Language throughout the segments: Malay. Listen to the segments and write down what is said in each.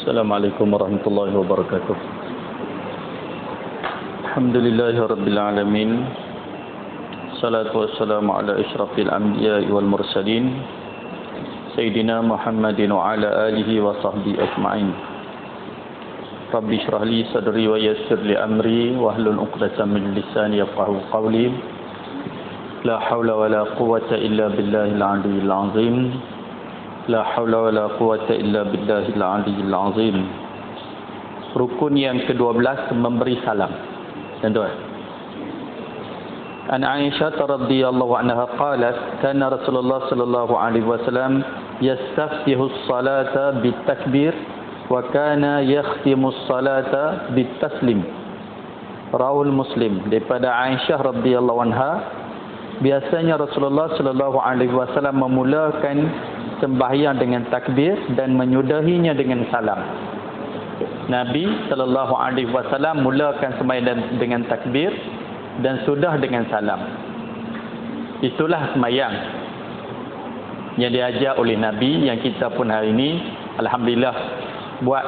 Assalamualaikum warahmatullahi wabarakatuh. Alhamdulillahirabbil alamin. Salatu wassalamu ala asyrafil anbiya'i wal mursalin Sayyidina Muhammadin wa ala alihi wa sahbihi ajma'in. Rabbi shrah li sadri wa yassir li amri wahlul 'uqdatam min lisani yafqahu qawli. La haula wa la quwwata illa billahil 'aliyyil 'azim. La haula wa la quwwata illa billahil 'aliyyil 'azim. Rukun yang ke-12 memberi salam. Tuan-tuan. An Aisyah radhiyallahu anha qalat kana Rasulullah sallallahu alaihi wasallam yastaftihu as-salata bit-takbir wa kana yakhtimu as-salata bit-taslim. Rawahul Muslim. Daripada Aisyah radhiyallahu anha, biasanya Rasulullah sallallahu alaihi wasallam memulakan sembahyang dengan takbir dan menyudahinya dengan salam. Nabi sallallahu alaihi wasallam mulakan sembahyang dengan takbir dan sudah dengan salam. Itulah sembahyang yang diajar oleh Nabi, yang kita pun hari ini alhamdulillah buat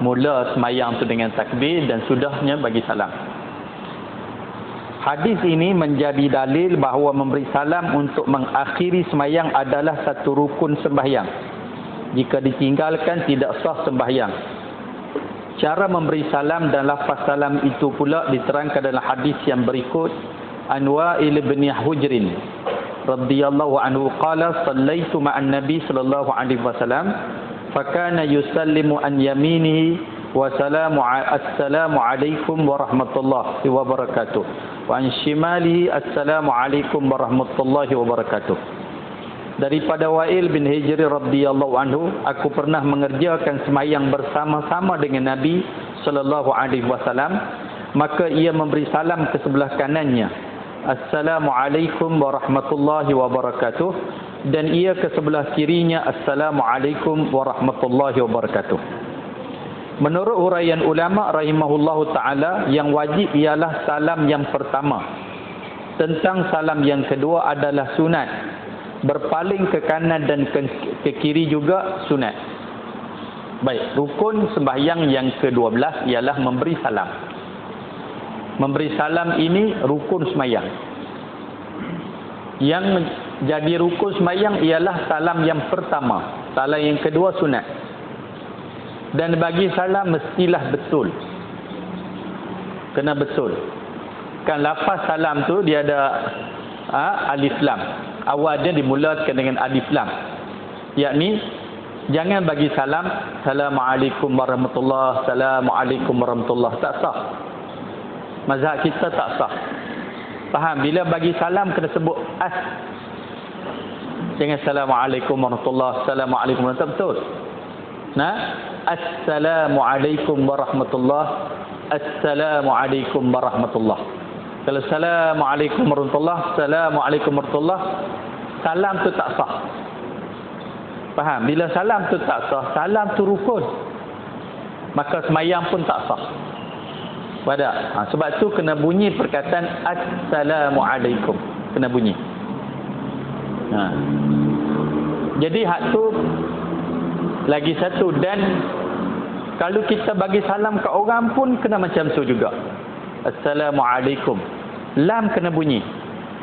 mula sembahyang tu dengan takbir dan sudahnya bagi salam. Hadis ini menjadi dalil bahawa memberi salam untuk mengakhiri sembahyang adalah satu rukun sembahyang. Jika ditinggalkan tidak sah sembahyang. Cara memberi salam dan lafaz salam itu pula diterangkan dalam hadis yang berikut. An Wa'il bin Hujrin radhiyallahu anhu qala sallaitu ma'an nabi sallallahu alaihi wasallam fakana yusallimu an yaminihi wa assalamu alaikum warahmatullahi wabarakatuh wa an shimalihi assalamu alaikum warahmatullahi wabarakatuh. Daripada Wa'il bin Hujr radhiyallahu anhu, aku pernah mengerjakan sembahyang bersama-sama dengan Nabi sallallahu alaihi wasallam, maka ia memberi salam ke sebelah kanannya, assalamu alaikum warahmatullahi wabarakatuh, dan ia ke sebelah kirinya, assalamu alaikum warahmatullahi wabarakatuh. Menurut huraian ulama rahimahullahu ta'ala, yang wajib ialah salam yang pertama. Tentang salam yang kedua adalah sunat. Berpaling ke kanan dan ke kiri juga sunat. Baik, rukun sembahyang yang ke-12 ialah memberi salam. Memberi salam ini rukun sembahyang. Yang jadi rukun sembahyang ialah salam yang pertama. Salam yang kedua sunat. Dan bagi salam mestilah betul. Kena betul. Kan lafaz salam tu dia ada alif lam. Awalnya dimulakan dengan alif lam. Yakni jangan bagi salam assalamualaikum warahmatullahi, assalamualaikum warahmatullahi, tak sah. Mazhab kita tak sah. Faham? Bila bagi salam kena sebut as. Jangan assalamualaikum warahmatullahi, assalamualaikum warahmatullahi, betul. Nah, assalamualaikum warahmatullahi, assalamualaikum warahmatullahi. Kalau assalamualaikum warahmatullahi, assalamualaikum warahmatullahi, salam tu tak sah. Faham? Bila salam tu tak sah, salam tu rukun, maka sembahyang pun tak sah. Pada sebab tu kena bunyi perkataan assalamualaikum, kena bunyi. Jadi hak tu lagi satu. Dan kalau kita bagi salam ke orang pun kena macam tu juga. Assalamualaikum. Lam kena bunyi.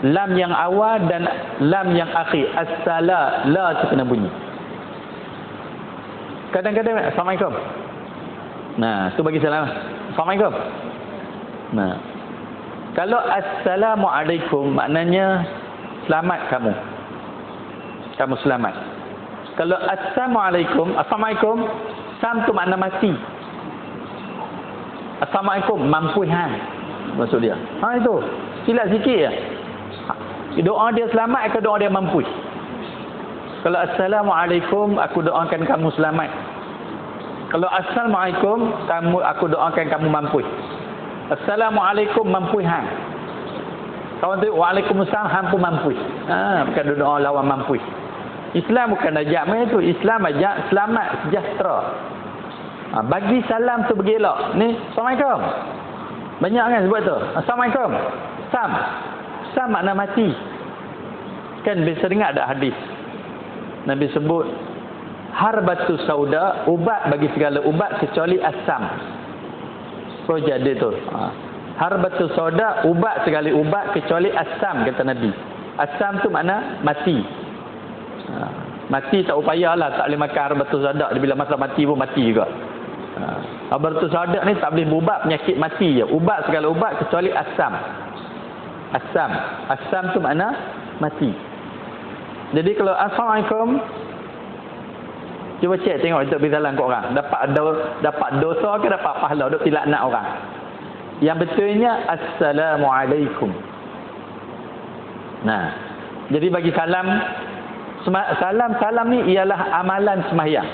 Lam yang awal dan lam yang akhir. As-sala, la tu kena bunyi. Kadang-kadang assalamualaikum. Nah, tu bagi salam. Assalamualaikum. Nah. Kalau assalamualaikum maknanya selamat kamu. Kamu selamat. Kalau assalamualaikum, assalamualaikum, sam tu makna mati. Assalamualaikum, mampu hang. Maksud dia. Itu. Silap sikit ya. Doa dia selamat ke doa dia mampu? Kalau assalamualaikum, aku doakan kamu selamat. Kalau assalamualaikum, aku doakan kamu mampu. Assalamualaikum, mampu hang. Kawan tu, waalaikumsalam, hang pun mampu. Bukan doa lawan mampu. Islam bukan ajak macam tu. Islam ajak selamat, sejahtera. Bagi salam tu bergelak. Ni, assalamualaikum. Banyak kan sebut tu. Assalamualaikum. Sam. Sam makna mati. Kan biasa dengar ada hadis. Nabi sebut Harbatu sauda, ubat bagi segala ubat kecuali asam. So jadi tu. Harbatu sauda, ubat segala ubat kecuali asam, kata Nabi. Asam tu makna mati. Mati tak upayalah, tak boleh makan harbatu sauda. Bila masa mati pun mati juga. Harbatu sauda ni tak boleh berubat penyakit mati je. Ubat segala ubat kecuali asam. Asam tu makna mati. Jadi kalau Assalamualaikum, cuba cek tengok untuk bisalan kat orang. Dapat dosa ke dapat pahala duk dilaknat orang. Yang betulnya Assalamualaikum. Nah, jadi bagi salam ni ialah amalan sembahyang.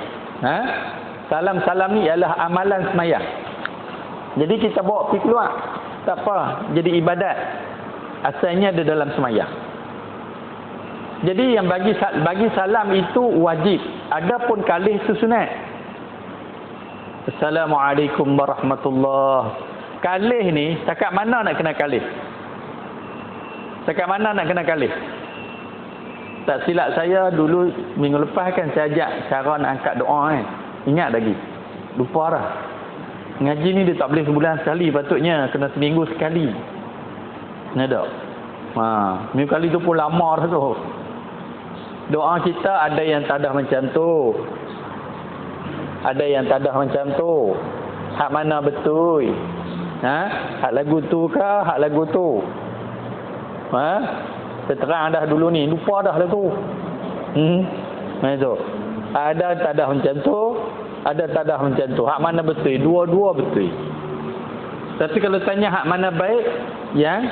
Salam ni ialah amalan sembahyang. Jadi kita bawa pergi keluar, tak apa, jadi ibadat. Asalnya ada dalam sembahyang. Jadi yang bagi salam itu wajib. Adapun kalih itu sunat. Assalamualaikum warahmatullahi. Kalih ni setakat mana nak kena kalih? Setakat mana nak kena kalih? Tak silap saya dulu minggu lepas kan saya ajak cara nak angkat doa kan. Ingat lagi. Lupa dah. Ngaji ni dia tak boleh sebulan sekali, patutnya kena seminggu sekali. Ni tak? Minggu kali tu pun lama dah tu. Doa kita ada yang tadah macam tu. Ada yang tadah macam tu. Hak mana betul? Hak lagu tu ke hak lagu tu? Terang dah dulu ni, lupa dah lah tu. Macam ada tadah macam tu, ada tadah macam tu. Hak mana betul? Dua-dua betul. Tapi kalau tanya hak mana baik, yang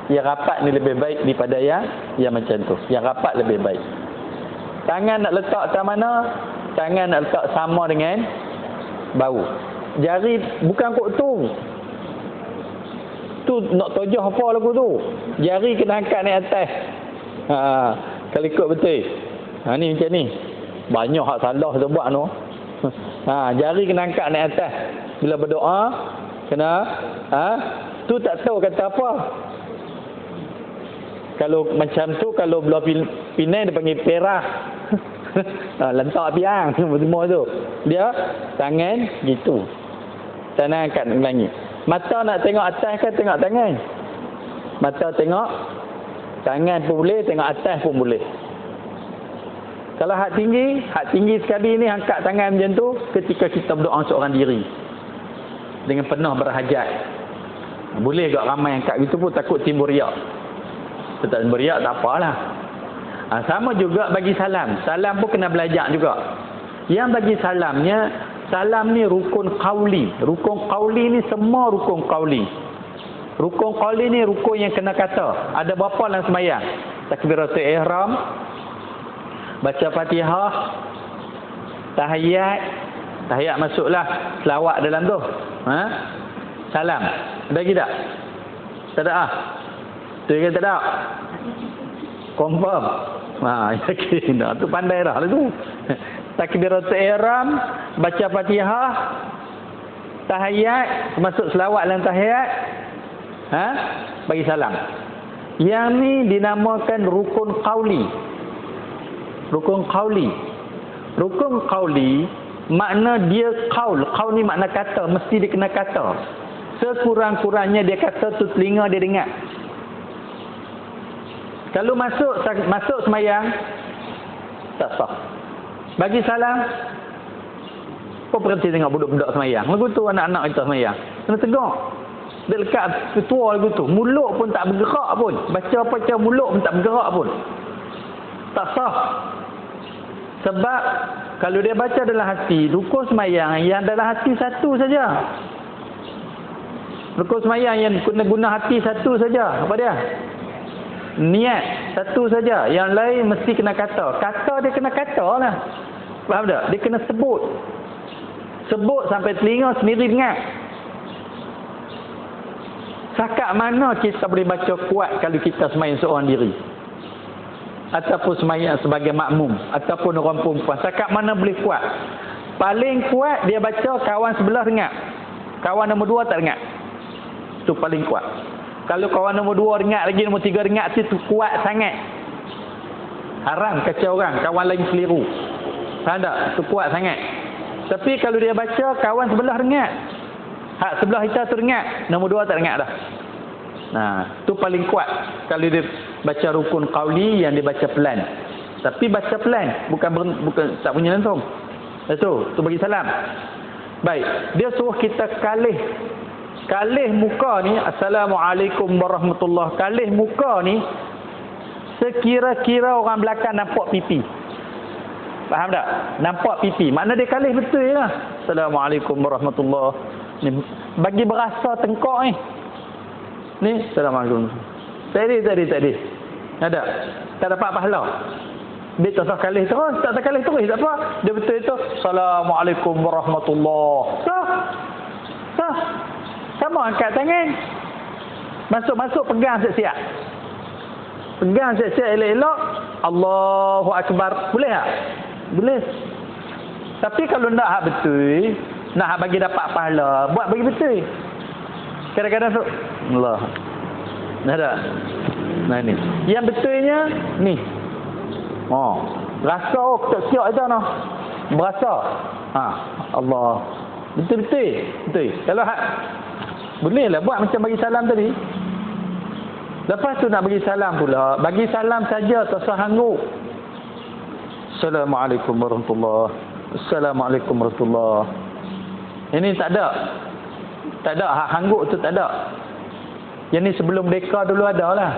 rapat ni lebih baik daripada yang macam tu. Yang rapat lebih baik. Tangan nak letak ke mana? Tangan nak letak sama dengan bahu. Jari bukan kot tu. Tu nak tojah apa lagu tu? Jari kena angkat naik atas. Kalau ikut betul. Ni macam ni. Banyak hak salah kita buat tu. Jari kena angkat naik atas. Bila berdoa kena tu tak tahu kata apa. Kalau macam tu, kalau belah Penang dia panggil perah. Lentak piang semua tu. Dia tangan gitu. Tangan angkat ke langit. Mata nak tengok atas kan tengok tangan. Mata tengok tangan pun boleh, tengok atas pun boleh. Kalau hak tinggi sekali ni angkat tangan macam tu ketika kita berdoa seorang diri. Dengan penuh berhajat. Boleh juga ramai angkat gitu pun takut timbul riak. Tak timbul riak tak apalah. Sama juga bagi salam. Salam pun kena belajar juga. Yang bagi salamnya, salam ni rukun qauli. Rukun qauli ni semua rukun qauli. Rukun qauli ni rukun yang kena kata. Ada berapa dalam sembahyang? Takbiratul ihram, baca Fatihah, tahiyat masuklah, selawat dalam tu. Salam. Ada lagi tak? Tak ada tu kan tak ada. Confirm. Yakin dah. Tu pandai dah tu. Takbiratul ihram, baca Fatihah, tahiyat, masuk selawat dalam tahiyat, bagi salam. Yang ni dinamakan rukun qauli. Rukun qauli. Rukun qauli makna dia qaul. Qaul ni makna kata, mesti dia kena kata. Sekurang-kurangnya dia kata tu telinga dia dengar. Kalau masuk semayang tak sah. Bagi salam, kau berhenti tengok budak-budak semayang. Lagu tu anak-anak kita semayang. Kena tegak. Dia lekat ketua lagu tu. Mulut pun tak bergerak pun. Baca mulut pun tak bergerak pun. Tak sah. Sebab kalau dia baca dalam hati, rukun semayang yang dalam hati satu saja. Rukun semayang yang guna hati satu saja. Apa dia? Niat satu saja. Yang lain mesti kena kata. Kata dia kena kata lah. Faham tak? Dia kena sebut. Sebut sampai telinga sendiri dengar. Setakat mana kita boleh baca kuat kalau kita semayang seorang diri? Ataupun semayang sebagai makmum? Ataupun orang perempuan? Setakat mana boleh kuat? Paling kuat dia baca kawan sebelah dengar. Kawan nombor 2 tak dengar. Itu paling kuat. Kalau kawan nombor 2 dengar lagi, nombor 3 dengar, itu kuat sangat. Haram kacau orang, kawan lain keliru. Faham tak? Itu kuat sangat. Tapi kalau dia baca, kawan sebelah rengat. Hak sebelah kita tu rengat. Nombor 2 tak rengat dah. Nah, tu paling kuat. Kalau dia baca rukun qauli yang dia baca pelan. Tapi baca pelan, bukan tak punya langsung. Itu bagi salam. Baik, dia suruh kita kalih muka ni, Assalamualaikum warahmatullahi. Kalih muka ni sekira-kira orang belakang nampak pipi. Faham tak? Nampak pipi. Makna dia kalih betul je lah. Assalamualaikum warahmatullahi. Ni bagi berasa tengkok ni. Ni Assalamualaikum. Tadi. Ada? Tak dapat pahala. Dia tak sah kalih terus, tak kalih terus, tak apa. Dia betul itu. Assalamualaikum warahmatullahi. Sah. Sama angkat tangan. Masuk pegang siap-siap. Pegang siap-siap elok-elok. Allahu Akbar. Boleh tak? Boleh. Tapi kalau nak hak betul, nak hak bagi dapat pahala, buat bagi betul. Kadang-kadang tu Allah. Ada. Nah ni. Yang betulnya ni. Rasa tak siap aja noh. Berasa. Allah. Betul. Kalau hak bolehlah buat macam bagi salam tadi. Lepas tu nak bagi salam pula. Bagi salam saja tak usah hangguk. Assalamualaikum warahmatullahi. Assalamualaikum warahmatullahi. Ini tak ada. Tak ada hak hangguk tu tak ada. Yang ni sebelum deka dulu ada lah.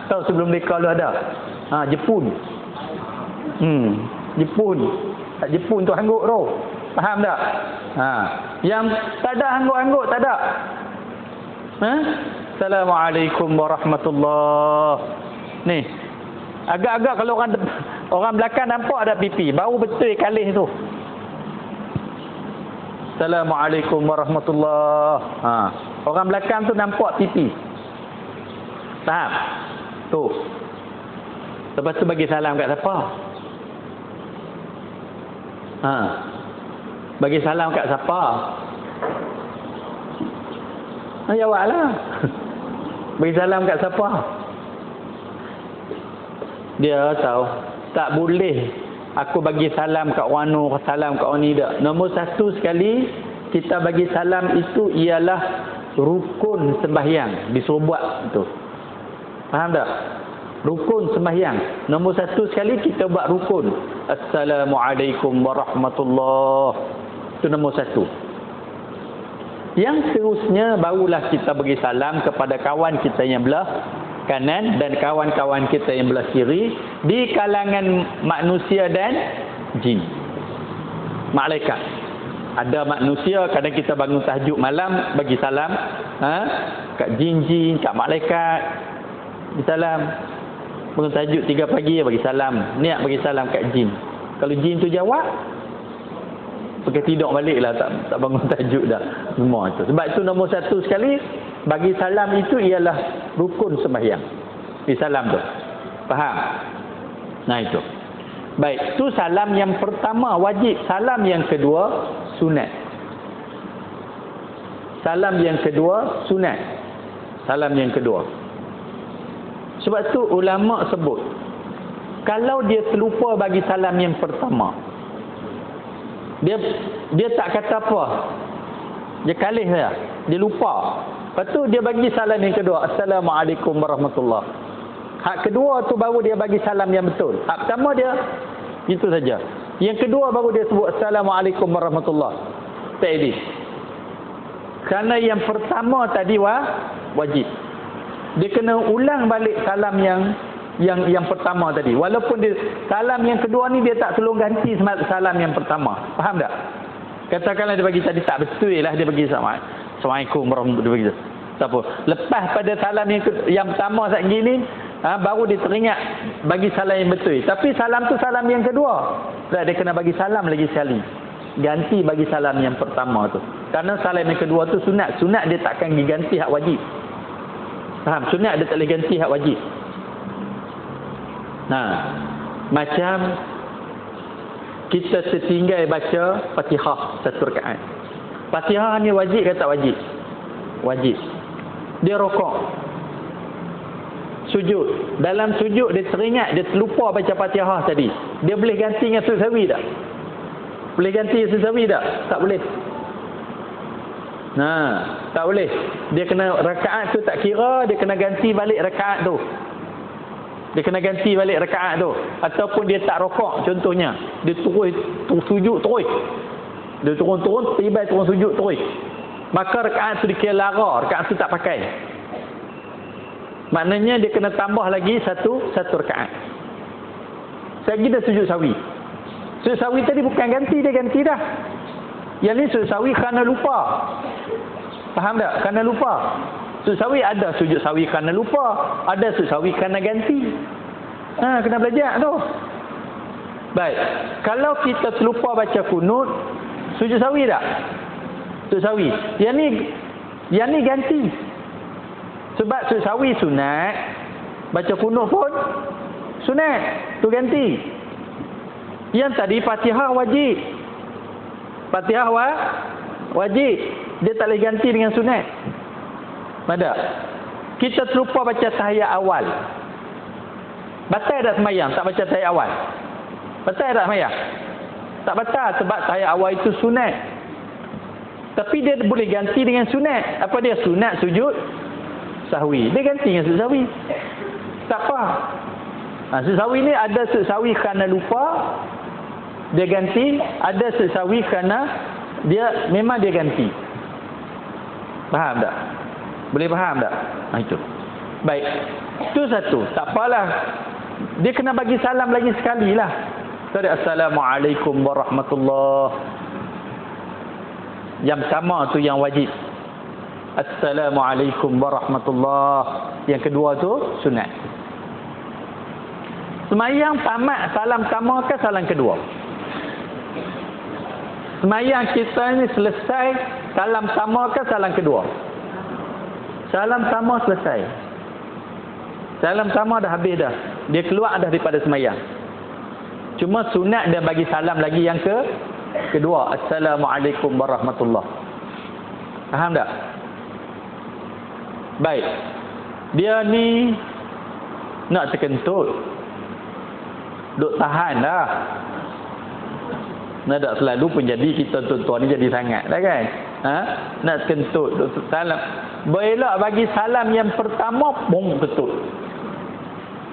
Tahu sebelum deka dulu ada. Jepun. Jepun tu hangguk tu. Faham tak? Yang tak ada hangguk-hangguk tak ada. Assalamualaikum warahmatullahi. Ni. Agak-agak kalau orang belakang nampak ada pipi, baru betul kalih tu. Assalamualaikum warahmatullahi. Orang belakang tu nampak pipi. Faham? Tu. Lepas tu bagi salam kat siapa? Bagi salam kat siapa? Jawablah. Bagi salam kat siapa? Dia tahu. Tak boleh aku bagi salam kat orang nu, salam kat orang ni tak. Nombor satu sekali, kita bagi salam itu ialah rukun sembahyang. Disuruh buat itu. Faham tak? Rukun sembahyang. Nombor satu sekali kita buat rukun. Assalamualaikum warahmatullahi. Itu nombor satu. Yang seterusnya barulah kita bagi salam kepada kawan kita yang belah kanan dan kawan-kawan kita yang belah kiri di kalangan manusia dan jin. Malaikat. Ada manusia kadang kita bangun tahajud malam bagi salam kat jin-jin, kat malaikat. Bagi salam. Bangun tahajud 3 pagi bagi salam. Niat bagi salam kat jin. Kalau jin tu jawab, pakai tidur baliklah, tak bangun tahajud dah. Semua itu. Sebab itu nombor satu sekali bagi salam itu ialah rukun sembahyang. Di salam tu. Faham? Nah itu. Baik, itu salam yang pertama wajib. Salam yang kedua sunat. Salam yang kedua sunat. Salam yang kedua. Sebab tu ulama sebut, kalau dia terlupa bagi salam yang pertama, dia tak kata apa, dia kalih saja, dia lupa. Lepas tu dia bagi salam yang kedua, Assalamualaikum warahmatullahi. Hak kedua tu baru dia bagi salam yang betul. Hak pertama dia itu saja. Yang kedua baru dia sebut Assalamualaikum warahmatullahi. Tadi. Kerana yang pertama tadi wajib. Dia kena ulang balik salam yang pertama tadi. Walaupun dia salam yang kedua ni dia tak tolong ganti salam yang pertama. Faham tak? Katakanlah dia bagi tadi tak betul lah, dia bagi Assalamualaikum warahmatullahi wabarakatuh. Tak apa. Lepas pada salam yang pertama saat gini, baru dia teringat bagi salam yang betul. Tapi salam tu salam yang kedua. Tak, dia kena bagi salam lagi sekali. Ganti bagi salam yang pertama tu. Karena salam yang kedua tu sunat. Sunat dia takkan diganti hak wajib. Faham? Sunat dia tak boleh ganti hak wajib. Macam kita tertinggal baca Fatihah satu rakaat. Fatihah ni wajib ke tak wajib? Wajib. Dia rokok. sujud. Dalam sujud dia teringat, dia terlupa baca Fatihah tadi. Dia boleh ganti dengan sujud sahwi tak? Boleh ganti sujud sahwi tak? Tak boleh. Tak boleh. Dia kena rakaat tu tak kira, dia kena ganti balik rakaat tu. Dia kena ganti balik rakaat tu. Ataupun dia tak rokok contohnya. Dia terus sujud terus. Dia turun-turun, tiba turun sujud terus. Maka rakaat tu dikira lara, rakaat tu tak pakai. Maknanya dia kena tambah lagi satu rakaat. Selagi dah sujud sahwi. Sujud sahwi tadi bukan ganti, dia ganti dah. Yang ni sujud sahwi kerana lupa. Faham tak? Kerana lupa. Sujud sahwi ada sujud sahwi kerana lupa, ada sujud sahwi kerana ganti. Kena belajar tu. Baik. Kalau kita terlupa baca kunut, sujud sahwi tak? Sujud sahwi. Yang ni ganti. Sebab sujud sahwi sunat, baca kunut pun sunat. Tu ganti. Yang tadi Fatihah wajib. Fatihah wajib. Dia tak boleh ganti dengan sunat. Ada. Kita terlupa baca tahiyat awal. Batal tak sembahyang tak baca tahiyat awal? Batal tak sembahyang? Tak batal sebab tahiyat awal itu sunat. Tapi dia boleh ganti dengan sunat. Apa dia? Sunat sujud sahwi. Dia ganti dengan sujud sahwi. Tak apa. Sujud sahwi ni ada sujud sahwi kerana lupa, dia ganti. Ada sujud sahwi kerana dia memang dia ganti. Faham tak? Boleh faham tak? Itu. Baik. Itu satu. Tak apalah. Dia kena bagi salam lagi sekali lah. Tadi Assalamualaikum warahmatullahi. Yang pertama tu yang wajib. Assalamualaikum warahmatullahi. Yang kedua tu sunat. Semayang tamat salam pertama ke salam kedua? Semayang kita ni selesai salam pertama ke salam kedua? Salam pertama selesai. Salam pertama dah habis dah. Dia keluar dah daripada semayang. Cuma sunat dia bagi salam lagi yang kedua. Assalamualaikum warahmatullahi. Faham tak? Baik. Dia ni nak terkentut. Duk tahan dah. Nak tak selalu pun jadi kita tuan-tuan ni jadi sangat dah kan. Nak kentut duk salam. Belak bagi salam yang pertama bong ketut.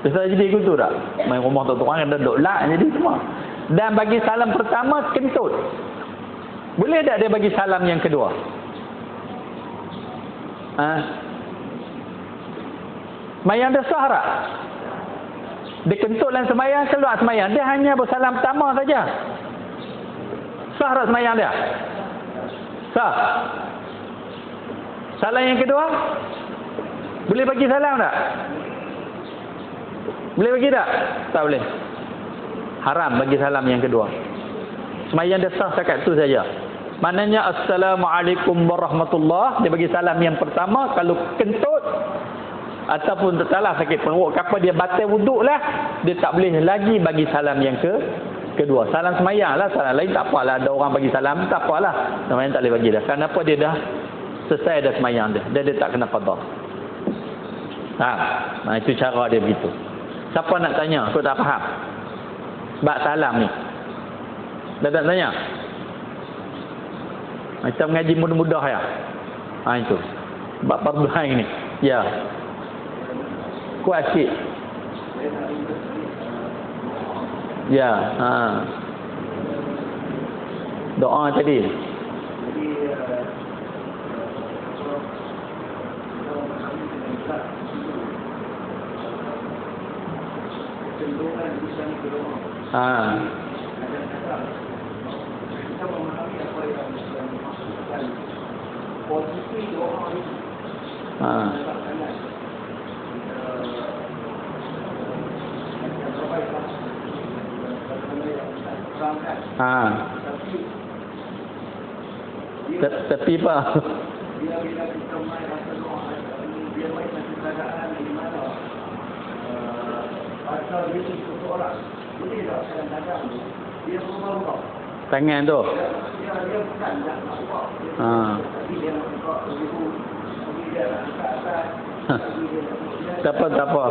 Bisa jadi gitu tak? Main rumah tuan-tuan ada duk lak jadi semua. Dan bagi salam pertama kentut. Boleh tak dia bagi salam yang kedua? Semayang dia sah tak? Dia kentut dalam semayang, keluar semayang. Dia hanya bersalam pertama saja. Sah tak semayang dia? Sah. Salam yang kedua? Boleh bagi salam tak? Boleh bagi tak? Tak boleh. Haram bagi salam yang kedua. Semayang dia sah setakat tu saja. Maknanya Assalamualaikum warahmatullahi. Dia bagi salam yang pertama. Kalau kentut ataupun tersalah sakit perut, kapal dia batal wuduk lah, dia tak boleh lagi bagi salam yang kedua. Salam semayang lah, salam lain tak apalah. Ada orang bagi salam, tak apalah. Semayang tak boleh bagi dah. Kenapa? Dia dah selesai dah semayang dia. Dia tak kena qada. Itu cara dia begitu. Siapa nak tanya? Aku tak faham. Sebab salam ni. Dah tak tanya? Macam mengaji mudah-mudah ya. Itu. Sebab fardu ni. Ya. Kuat sikit. Ya. Doa tadi. Tapi apa? Bila kita main rasa doa, dia main satu keadaan di mana asal dia seseorang, boleh tak kadang-kadang dia berubah-ubah tangan tu? Dia bukan nak buat. Tapi dia nak buat begitu, dia nak dekat atas, Tak apa.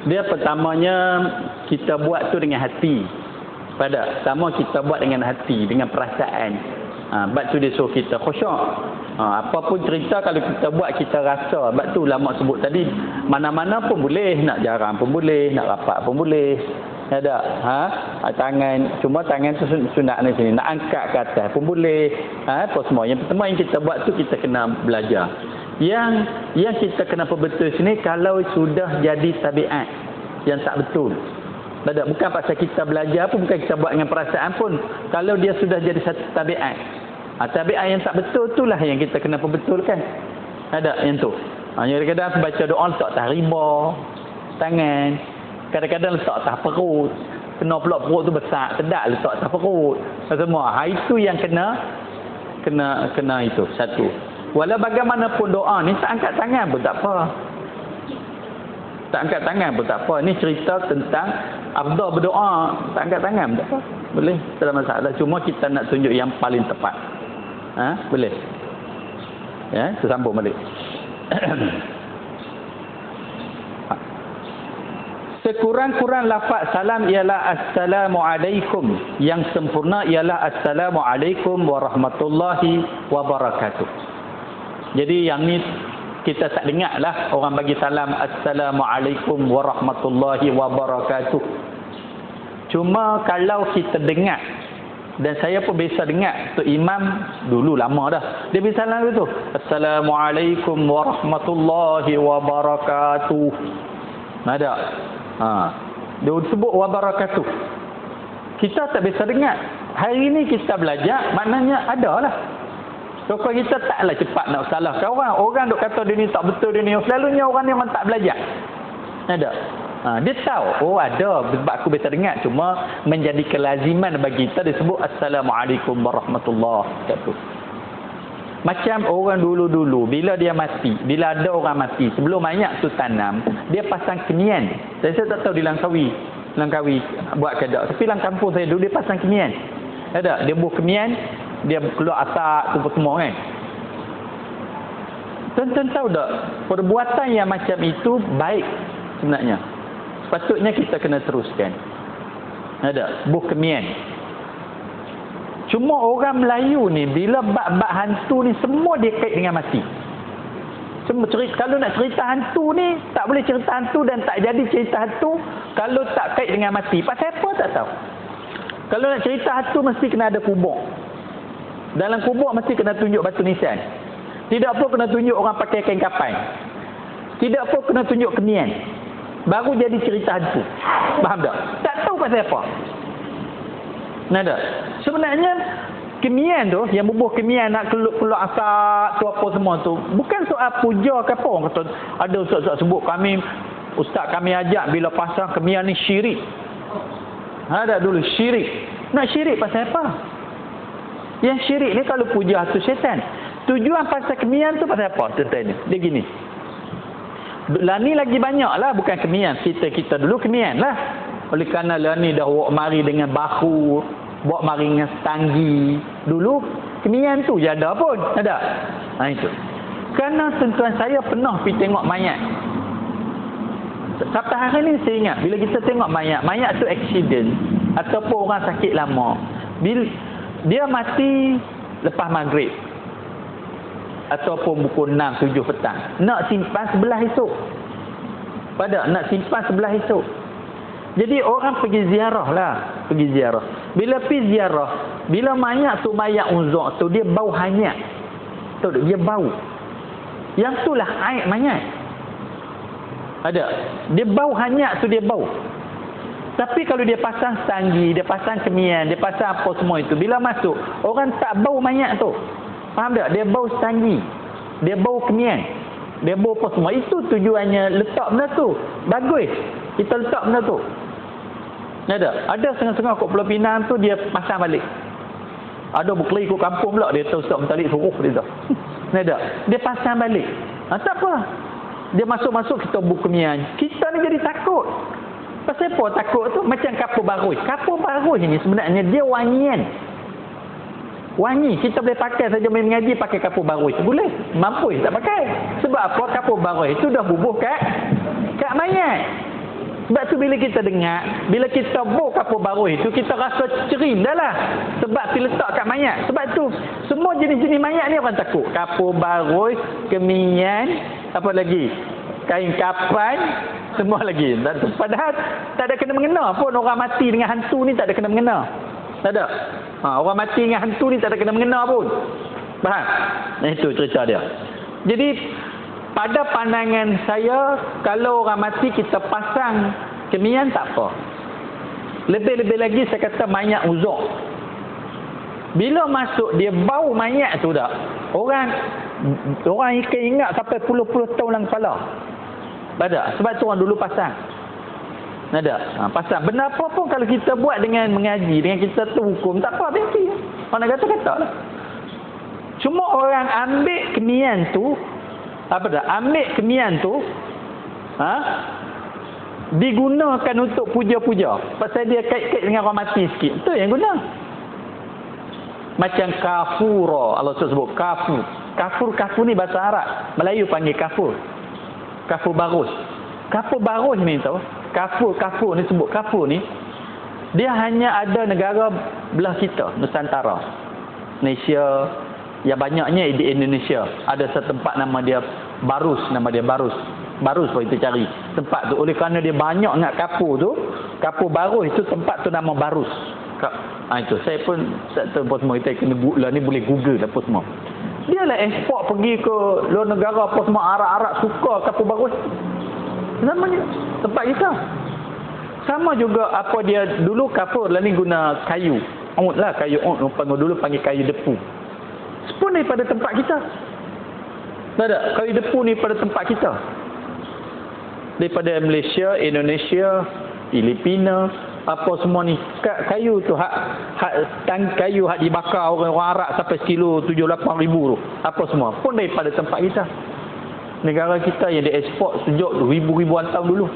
Dia pertamanya kita buat tu dengan hati. Pertama kita buat dengan hati, dengan perasaan. Sebab tu dia suruh kita khusyuk. Apapun cerita kalau kita buat kita rasa. Sebab tu ulama sebut tadi, mana-mana pun boleh, nak jarang pun boleh, nak rapat pun boleh. Ada tangan, cuma tangan tu sunat ni sini, nak angkat ke atas pun boleh. Apa semua. Yang pertama yang kita buat tu kita kena belajar. Yang kita kena perbetul sini kalau sudah jadi tabiat yang tak betul. Bukan pasal kita belajar pun, bukan kita buat dengan perasaan pun. Kalau dia sudah jadi satu tabiat, tabiat yang tak betul itulah yang kita kena perbetulkan. Ada yang tu. Kadang-kadang baca doa letak atas riba tangan, kadang-kadang letak atas perut, kena pula perut tu besar, sedap letak atas perut. Semua. Itu yang kena itu satu. Walau bagaimanapun doa ni tak angkat tangan pun tak apa. Tak angkat tangan pun tak apa. Ni cerita tentang afdal berdoa, tak angkat tangan pun tak apa. Boleh, tak ada masalah. Cuma kita nak tunjuk yang paling tepat. Boleh. Ya, sambung balik. Sekurang-kurang lafaz salam ialah Assalamualaikum. Yang sempurna ialah Assalamualaikum warahmatullahi wabarakatuh. Jadi yang ni kita tak dengarlah orang bagi salam Assalamualaikum warahmatullahi wabarakatuh. Cuma kalau kita dengar, dan saya pun biasa dengar tu imam dulu lama dah, dia bagi salam tu Assalamualaikum warahmatullahi wabarakatuh. Ada dia sebut wabarakatuh. Kita tak biasa dengar. Hari ni kita belajar, maknanya adalah. So, kalau kita taklah cepat nak salahkan orang. Orang duk kata dia ni tak betul, dia ni. Selalunya orang ni memang tak belajar. Ada. Dia tahu, ada. Sebab aku biasa dengar. Cuma menjadi kelaziman bagi kita disebut Assalamualaikum warahmatullahi wabarakatuh. Macam orang dulu-dulu, bila dia mati, bila ada orang mati, sebelum mayat tu tanam, dia pasang kemian. Saya tak tahu di Langkawi buat kedak. Tapi dalam kampung saya dulu dia pasang kemian. Ada. Dia buat kemian, dia keluar asap tu semua kan. Tuan-tuan tahu tak, perbuatan yang macam itu baik sebenarnya. Sepatutnya kita kena teruskan. Ada, bukemian. Cuma orang Melayu ni bila bab-bab hantu ni semua dia kait dengan mati. Semua cerita, kalau nak cerita hantu ni tak boleh cerita hantu dan tak jadi cerita hantu kalau tak kait dengan mati. Pasal apa tak tahu. Kalau nak cerita hantu mesti kena ada kubur. Dalam kubur mesti kena tunjuk batu nisan. Tidak pun kena tunjuk orang pakai kain kapan. Tidak pun kena tunjuk kenian. Baru jadi cerita hantu. Faham tak? Tak tahu pasal apa. Nada. Sebenarnya kemian tu, yang bubuh kemian nak keluar asap tu apa semua tu, bukan soal puja ke apa. Orang kata ada ustaz-ustaz sebut ustaz kami ajak bila pasang kemian ni syirik. Ada dulu syirik. Nak syirik pasal apa? Yang syirik ni kalau puja tu syaitan. Tujuan pasal kemian tu pasal apa? Contohnya dia gini. Lah ni lagi banyak lah, bukan kemian. Kita dulu kemian lah. Oleh kerana lah ni dah bawa mari dengan bahu, bawa mari dengan stanggi. Dulu kemian tu je ada pun. Ada? Itu. Kerana tuan-tuan saya pernah pergi tengok mayat. Sampai hari ni saya ingat, bila kita tengok mayat tu accident ataupun orang sakit lama, bila dia mati lepas maghrib ataupun pukul 6, 7 petang, nak simpan sebelah esok. Nak simpan sebelah esok. Jadi orang pergi ziarah lah. Bila pergi ziarah, bila mayat uzur tu, dia bau hanyat. Tahu tak? Dia bau. Yang itulah aib mayat. Ada. Dia bau hanyat tu, dia bau. Tapi kalau dia pasang stanggi, dia pasang kemian, dia pasang apa semua itu, bila masuk, orang tak bau mayat tu. Faham tak? Dia bau stanggi. Dia bau kemian. Dia bau apa semua. Itu tujuannya letak benda tu. Bagus. Kita letak benda tu. Ada setengah-setengah kot Pulau Pinang tu dia pasang balik. Ada bukli ikut kampung pula, dia tahu Ustaz Mentalik suruh dia tu. Dia pasang balik. Tak apa. Dia masuk-masuk kita buku kemian. Kita ni jadi takut. Pasal apa takut tu? Macam kapur barus. Kapur barus ni sebenarnya dia wangian. Wangi. Kita boleh pakai saja main mengaji pakai kapur baru itu. Boleh. Mampu tak pakai. Sebab apa? Kapur baru itu dah bubuh kat mayat. Sebab tu bila kita dengar, bila kita buh kapur baru itu, kita rasa cerim dah lah. Sebab dia letak kat mayat. Sebab tu, semua jenis-jenis mayat ni orang takut. Kapur baru, keminian, apa lagi? Kain kapan, semua lagi. Padahal tak ada kena-mengena pun orang mati dengan hantu ni tak ada kena-mengena. Tak ada. Orang mati dengan hantu ni tak ada kena-mengena pun. Faham? Nah, itu cerita dia. Jadi, pada pandangan saya, kalau orang mati kita pasang keminian tak apa. Lebih-lebih lagi saya kata mayat uzur. Bila masuk dia bau mayat tu dah. Orang ikan ingat sampai puluh-puluh tahun dalam kepala. Ada. Sebab tu orang dulu pasang. Ada. Pasang. Benda apa pun kalau kita buat dengan mengaji, dengan kita tu hukum, tak apa, biasa. Orang kata lah. Cuma orang ambil keminian tu, ambil keminian tu, digunakan untuk puja-puja. Pasal dia kait-kait dengan orang mati sikit. Itu yang guna. Macam kafura. Allah sebut kafur. Kafur ni bahasa Arab. Melayu panggil kafur. Kafur barus. Kafur barus ni tahu. Kafur ni sebut kafur ni. Dia hanya ada negara belah kita. Nusantara. Malaysia. Yang banyaknya di Indonesia. Ada satu tempat nama dia Barus. Nama dia Barus. Barus kalau kita cari. Tempat tu. Oleh kerana dia banyak nak kapur tu. Kapur Barus itu tempat tu nama Barus. Itu. Saya pun tak tahu apa semua. Kita kena ni boleh google apa semua. Dia lah ekspor pergi ke luar negara apa semua. Arab-Arab suka kapur Barus. Namanya tempat kita. Sama juga apa dia dulu kapur lah ni guna kayu. Ut lah kayu ut. Dulu panggil kayu depu. Sepun daripada tempat kita. Tak ada. Kayu depu ni pada tempat kita. Daripada Malaysia, Indonesia, Filipina, apa semua ni. Kayu tu kayu hak dibakar orang Arab sampai sekilo 7-8 ribu tu. Apa semua. Pun daripada tempat kita. Negara kita yang diekspor sejak ribu-ribuan tahun dulu.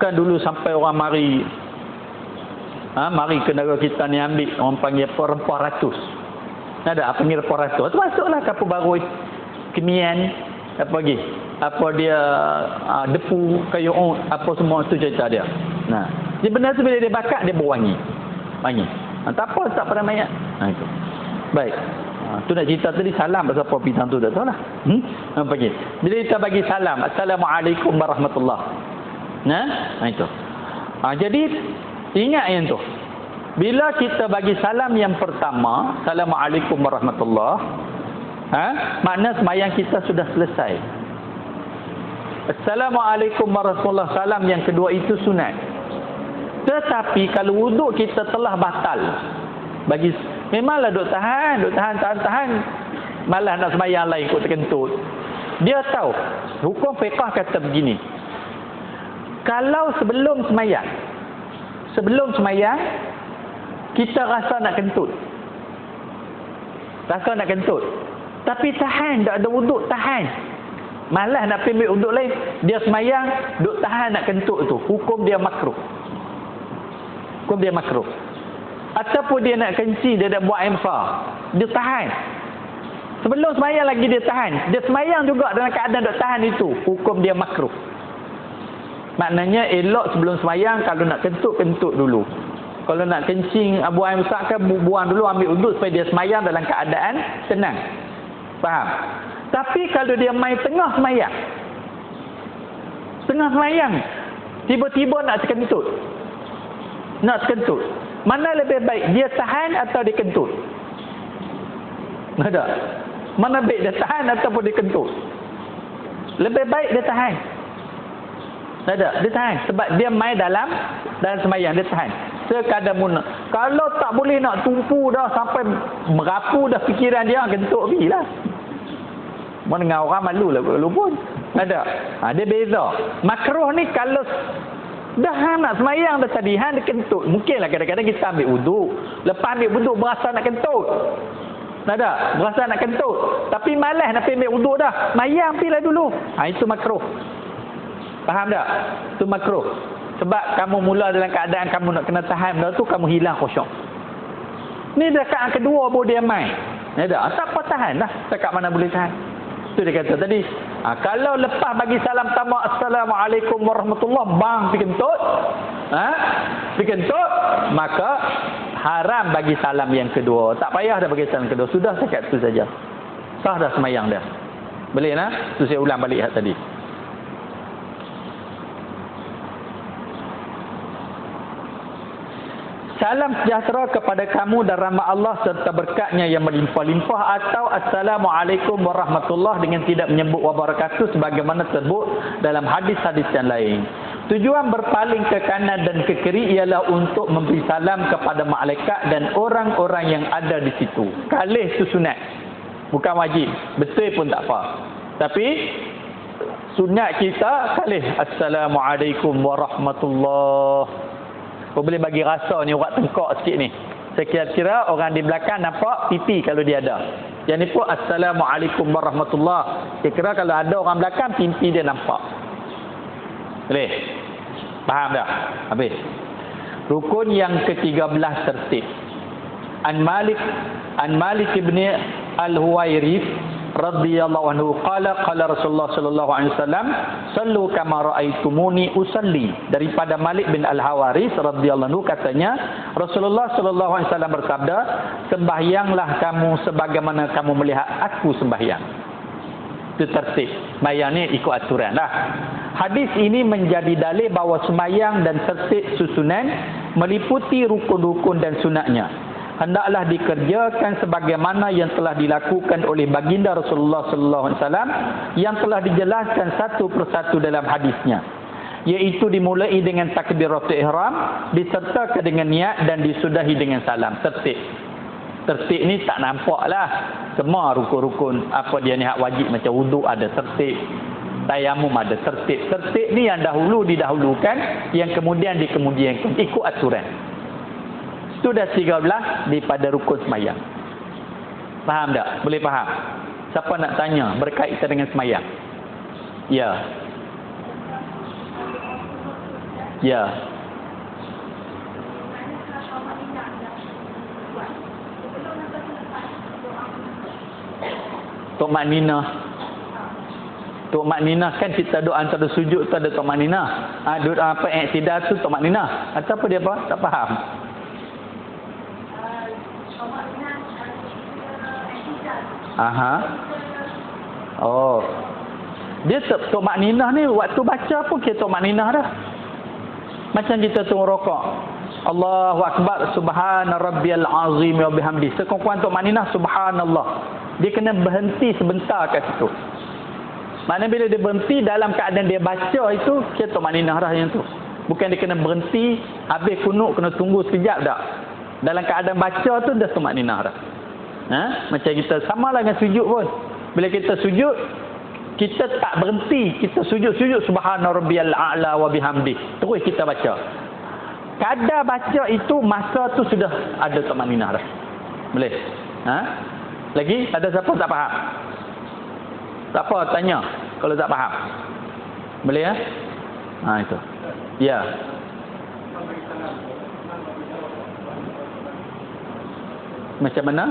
Kan dulu sampai orang mari ke negara kita ni ambil orang panggil rempah ratus. Ada panggil rempah ratus. Tu masuklah kapur baru keminian apa lagi? Apa dia depu, kayu apa semua tu cerita dia. Nah, jadi benda tu bila dia bakar dia berwangi. Wangi. Tak apa tak pada mayat. Itu. Baik. Tu nak cerita tadi salam pasal apa bidang tu dah tahu lah. Bagi. Bila kita bagi salam, Assalamualaikum warahmatullahi. Nah, itu. Jadi ingat yang tu. Bila kita bagi salam yang pertama, Assalamualaikum warahmatullahi, makna sembahyang kita sudah selesai. Assalamualaikum warahmatullahi, salam yang kedua itu sunat. Tetapi kalau wuduk kita telah batal, memanglah duk tahan, malah nak sembahyang lain ikut terkentut. Dia tahu hukum fiqh kata begini. Kalau sebelum sembahyang kita rasa nak kentut, tapi tahan, tak ada wuduk, tahan, malah nak pergi wuduk lain, dia sembahyang duk tahan nak kentut tu, hukum dia makruh. Ataupun dia nak kencing, dia nak buat emfa, dia tahan. Sebelum sembahyang lagi dia tahan. Dia sembahyang juga dalam keadaan duk tahan itu, hukum dia makruh. Maknanya elok sebelum sembahyang kalau nak kentut dulu. Kalau nak kencing, buang air besar kan buang dulu, ambil uduk supaya dia sembahyang dalam keadaan tenang. Faham? Tapi kalau dia main tengah sembahyang, tiba-tiba nak terkentut. Mana lebih baik, dia tahan atau dia kentut? Ada. Mana baik dia tahan ataupun dia kentut? Lebih baik dia tahan. Dia tahan. Sebab dia main dalam sembahyang, dia tahan. Sekadar muna. Kalau tak boleh nak tumpu dah sampai merapu dah fikiran dia, kentut pergi lah. Mana dengan orang malu lah kalau pun. Ada. Dia beza. Makruh ni kalau dah nak sembahyang dah tadi, dia kentut. Mungkinlah kadang-kadang kita ambil wuduk. Lepas ambil wuduk berasa nak kentut. Berasa nak kentut. Tapi malas nak ambil wuduk dah. Sembahyang pergilah dulu. Itu makruh. Faham tak? Itu makruh. Sebab kamu mula dalam keadaan kamu nak kena tahan benda tu, kamu hilang khusyuk. Ni rakaat kedua baru dia main. Tak apa, tahan lah. Cakap mana boleh tahan. Itu dia kata tadi. Kalau lepas bagi salam pertama, Assalamualaikum warahmatullahi, bang, pergi kentut. Pergi kentut, maka haram bagi salam yang kedua. Tak payah dah bagi salam kedua. Sudah cakap itu saja. Sah dah semayang dah. Boleh nak? Itu saya ulang balik tadi. Salam sejahtera kepada kamu dan rahmat Allah serta berkatnya yang melimpah-limpah, atau Assalamualaikum warahmatullahi dengan tidak menyebut wabarakatuh sebagaimana tersebut dalam hadis-hadis yang lain. Tujuan berpaling ke kanan dan ke kiri ialah untuk memberi salam kepada malaikat dan orang-orang yang ada di situ. Kalih itu sunat. Bukan wajib. Betul pun tak apa. Tapi sunat kita kalih Assalamualaikum warahmatullahi. Kau boleh bagi rasa ni urat tengkok sikit ni. Saya kira orang di belakang nampak pipi kalau dia ada. Yang ni pun Assalamualaikum warahmatullahi. Saya kira kalau ada orang belakang, pipi dia nampak. Boleh? Faham dah? Habis. Rukun yang ke-13 tertib. An Malik ibn Al-Huwairith radhiyallahu anhu qala Rasulullah sallallahu alaihi wasallam sallu kama raaitumuni usalli. Daripada Malik bin Al-Hawaris radhiyallahu anhu katanya, Rasulullah sallallahu alaihi wasallam bersabda, sembahyanglah kamu sebagaimana kamu melihat aku sembahyang. Itu tertib. Sembahyang ni ikut aturan lah. Hadis ini menjadi dalil bahawa sembahyang dan tertib susunan meliputi rukun-rukun dan sunatnya. Hendaklah dikerjakan sebagaimana yang telah dilakukan oleh baginda Rasulullah sallallahu alaihi wasallam yang telah dijelaskan satu persatu dalam hadisnya, iaitu dimulai dengan takbiratul ihram, disertakan dengan niat dan disudahi dengan salam. Tertib ni tak nampaklah semua rukun-rukun apa dia ni hak wajib macam wuduk ada tertib, tayamum ada tertib. Tertib ni yang dahulu didahulukan, yang kemudian dikemudiankan ikut aturan. Itu dah 13 daripada rukun semayang. Faham tak? Boleh faham? Siapa nak tanya berkaitan dengan semayang? Ya. Ya. Tok makninah kan kita doa antara sujud tu ada tok makninah. Doa apa i'tidal tu tok makninah. Atau apa dia apa? Tak faham. Aha. Oh. Dia tok makninah ni waktu baca pun kita tok makninah dah. Macam kita tunggu rokok. Allahu akbar subhana rabbiyal azim wa bihamdi. Sekongkuan tok makninah subhanallah. Dia kena berhenti sebentar kat situ. Maknanya bila dia berhenti dalam keadaan dia baca itu, kita tok makninah dah yang tu. Bukan dia kena berhenti habis kunut kena tunggu sekejap dak. Dalam keadaan baca tu dah tok makninah dah. Macam kita samalah dengan sujud pun. Bila kita sujud, kita tak berhenti, kita sujud subhana rabbiyal a'la wa bihamdi. Terus kita baca. Kadar baca itu masa tu sudah ada tamanninah dah. Boleh? Lagi ada siapa tak faham? Siapa tanya kalau tak faham? Boleh ya? Itu. Ya. Macam mana?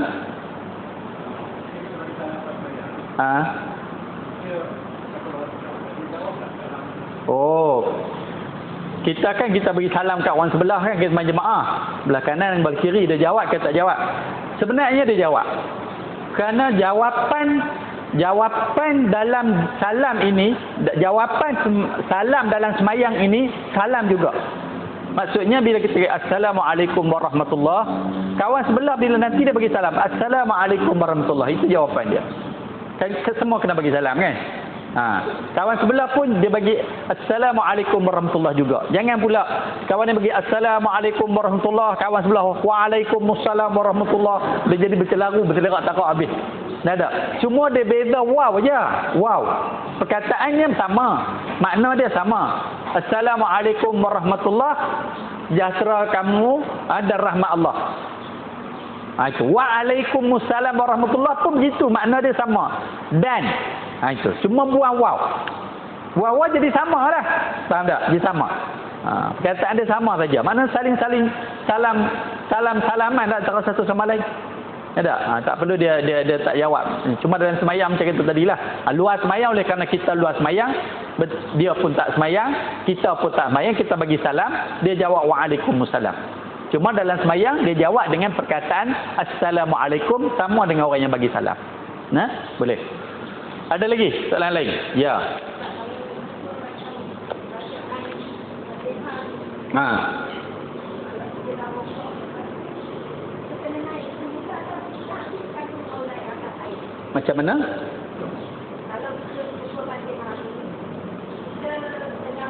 Oh. Kita bagi salam kat orang sebelah kan, kita main jemaah. Belah kanan belah kiri dia jawab ke tak jawab? Sebenarnya dia jawab. Kerana jawapan dalam salam ini, jawapan salam dalam semayang ini salam juga. Maksudnya bila kita Assalamualaikum warahmatullahi, kawan sebelah bila nanti dia bagi salam Assalamualaikum warahmatullahi, itu jawapan dia. Semua kena bagi salam kan? Kawan sebelah pun dia bagi Assalamualaikum warahmatullahi juga. Jangan pula kawan yang bagi Assalamualaikum warahmatullahi, kawan sebelah Waalaikumsalam warahmatullahi, dia jadi bercelaru takut habis. Tak ada. Cuma dia beza wow aja. Wow. Perkataannya sama. Makna dia sama. Assalamualaikum warahmatullahi, sejahtera kamu ada rahmat Allah. Itu. Waalaikumsalam warahmatullahi pun begitu, makna dia sama. Dan itu. Cuma buang wow. Wow jadi sama lah. Faham tak? Dia sama. Perkataan dia sama saja. Mana saling salam salam-salaman antara satu sama lain. Ada. Tak perlu dia tak jawab. Cuma dalam semayang macam kita tadilah. Luar semayang oleh kerana kita luar semayang, dia pun tak semayang, kita pun tak semayang, kita bagi salam, dia jawab waalaikumsalam. Cuma dalam semayang dia jawab dengan perkataan assalamualaikum, sama dengan orang yang bagi salam. Nah, boleh. Ada lagi soalan lain? Ya. Macam mana?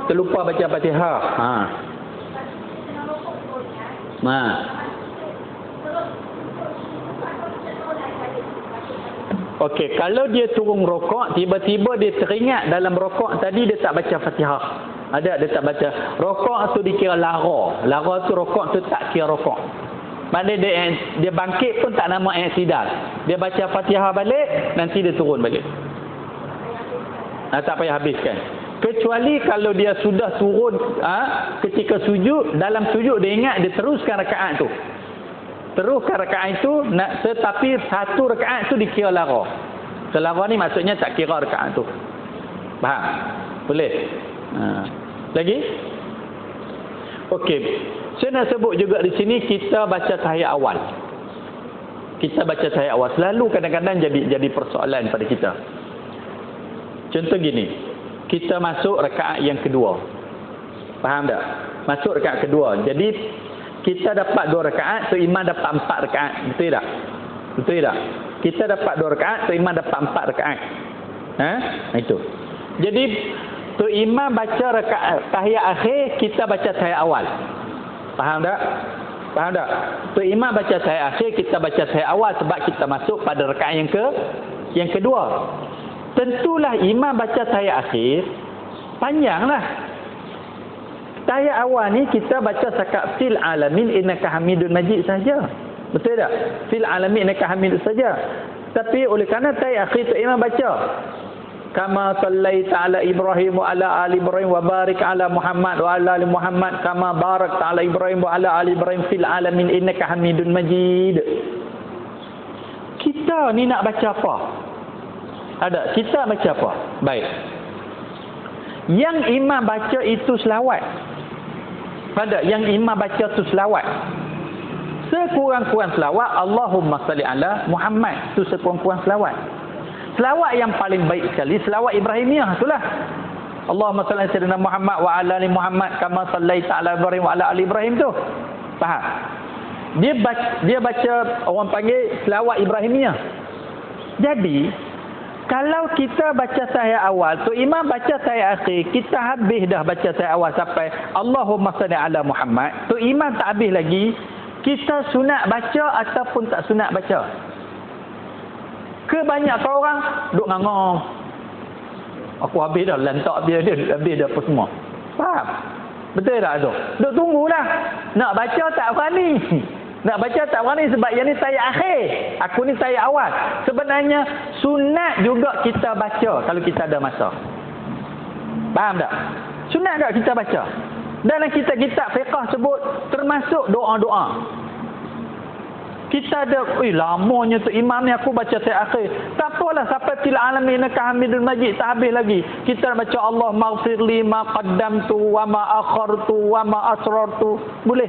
Terlupa baca Fatihah. Okey, kalau dia turun rokok, tiba-tiba dia teringat dalam rokok tadi dia tak baca Fatihah. Dia tak baca. Rokok tu dikira lara. Lara tu rokok tu tak kira rokok. Maknanya dia bangkit pun tak nama i'tidal. Dia baca Fatihah balik, nanti dia turun balik. Tak payah habiskan. Kecuali kalau dia sudah turun ketika sujud, dalam sujud dia ingat, dia teruskan rakaat tu. Teruskan rakaat itu, tetapi satu rakaat tu dikira lara. Lara ni maksudnya tak kira rakaat tu. Faham? Boleh? Lagi? Okey. Saya nak sebut juga di sini kita baca tahiyat awal. Kita baca tahiyat awal selalu kadang-kadang jadi persoalan pada kita. Contoh gini, kita masuk rakaat yang kedua. Faham tak? Masuk rakaat kedua. Jadi kita dapat 2 rakaat, tu imam dapat 4 rakaat. Betul tak? Betul tak? Kita dapat 2 rakaat, tu imam dapat 4 rakaat. Itu. Jadi tu imam baca rakaat tahiyat akhir, kita baca tahiyat awal. Faham tak? Faham tak? Tu imam baca tahiyat akhir, kita baca tahiyat awal sebab kita masuk pada rakaat yang kedua. Tentulah imam baca tahiyat akhir panjanglah. Tahiyat awal ni kita baca sakat fil alamin innaka hamidun majid saja. Betul tak? Fil alamin innaka hamidun saja. Tapi oleh kerana tahiyat akhir tu imam baca kama sallaita ala Ibrahim wa ala ali Ibrahim wa barik ala Muhammad wa ala ali Muhammad kama barakta ala Ibrahim wa ala ali Ibrahim fil alamin innaka hamidun majid. Kita ni nak baca apa? Kita baca apa? Baik. Yang imam baca itu selawat. Yang imam baca itu selawat. Sekurang-kurang selawat Allahumma salli ala Muhammad. Itu sekurang-kurang selawat. Selawat yang paling baik sekali selawat Ibrahimiyah itulah. Allahumma salli ala sayyidina Muhammad wa ala ali Muhammad kama sallaita ala Ibrahim wa ala ali Ibrahim tu. Faham? Dia baca orang panggil selawat Ibrahimiyah. Jadi kalau kita baca tahiyat awal tu imam baca tahiyat akhir, kita habis dah baca tahiyat awal sampai Allahumma salli ala Muhammad, tu imam tak habis lagi, kita sunat baca ataupun tak sunat baca? Kebanyakan orang duk ngangong. Aku habis dah, lantak dia habis dah apa semua. Faham? Betul tak tu? Duk tunggulah. Nak baca tak berani. Nak baca tak berani sebab yang ni tahiyat akhir. Aku ni tahiyat awal. Sebenarnya sunat juga kita baca kalau kita ada masa. Faham tak? Sunat tak kita baca? Dalam kitab-kitab fiqh sebut termasuk doa-doa. Kita ada, lamanya tu imam ni aku baca tahiyat akhir. Tak apalah sampai fil alamin innaka hamidul majid tak habis lagi. Kita baca Allah maghfirli ma qaddamtu wa ma akhartu wa ma asrartu. Boleh?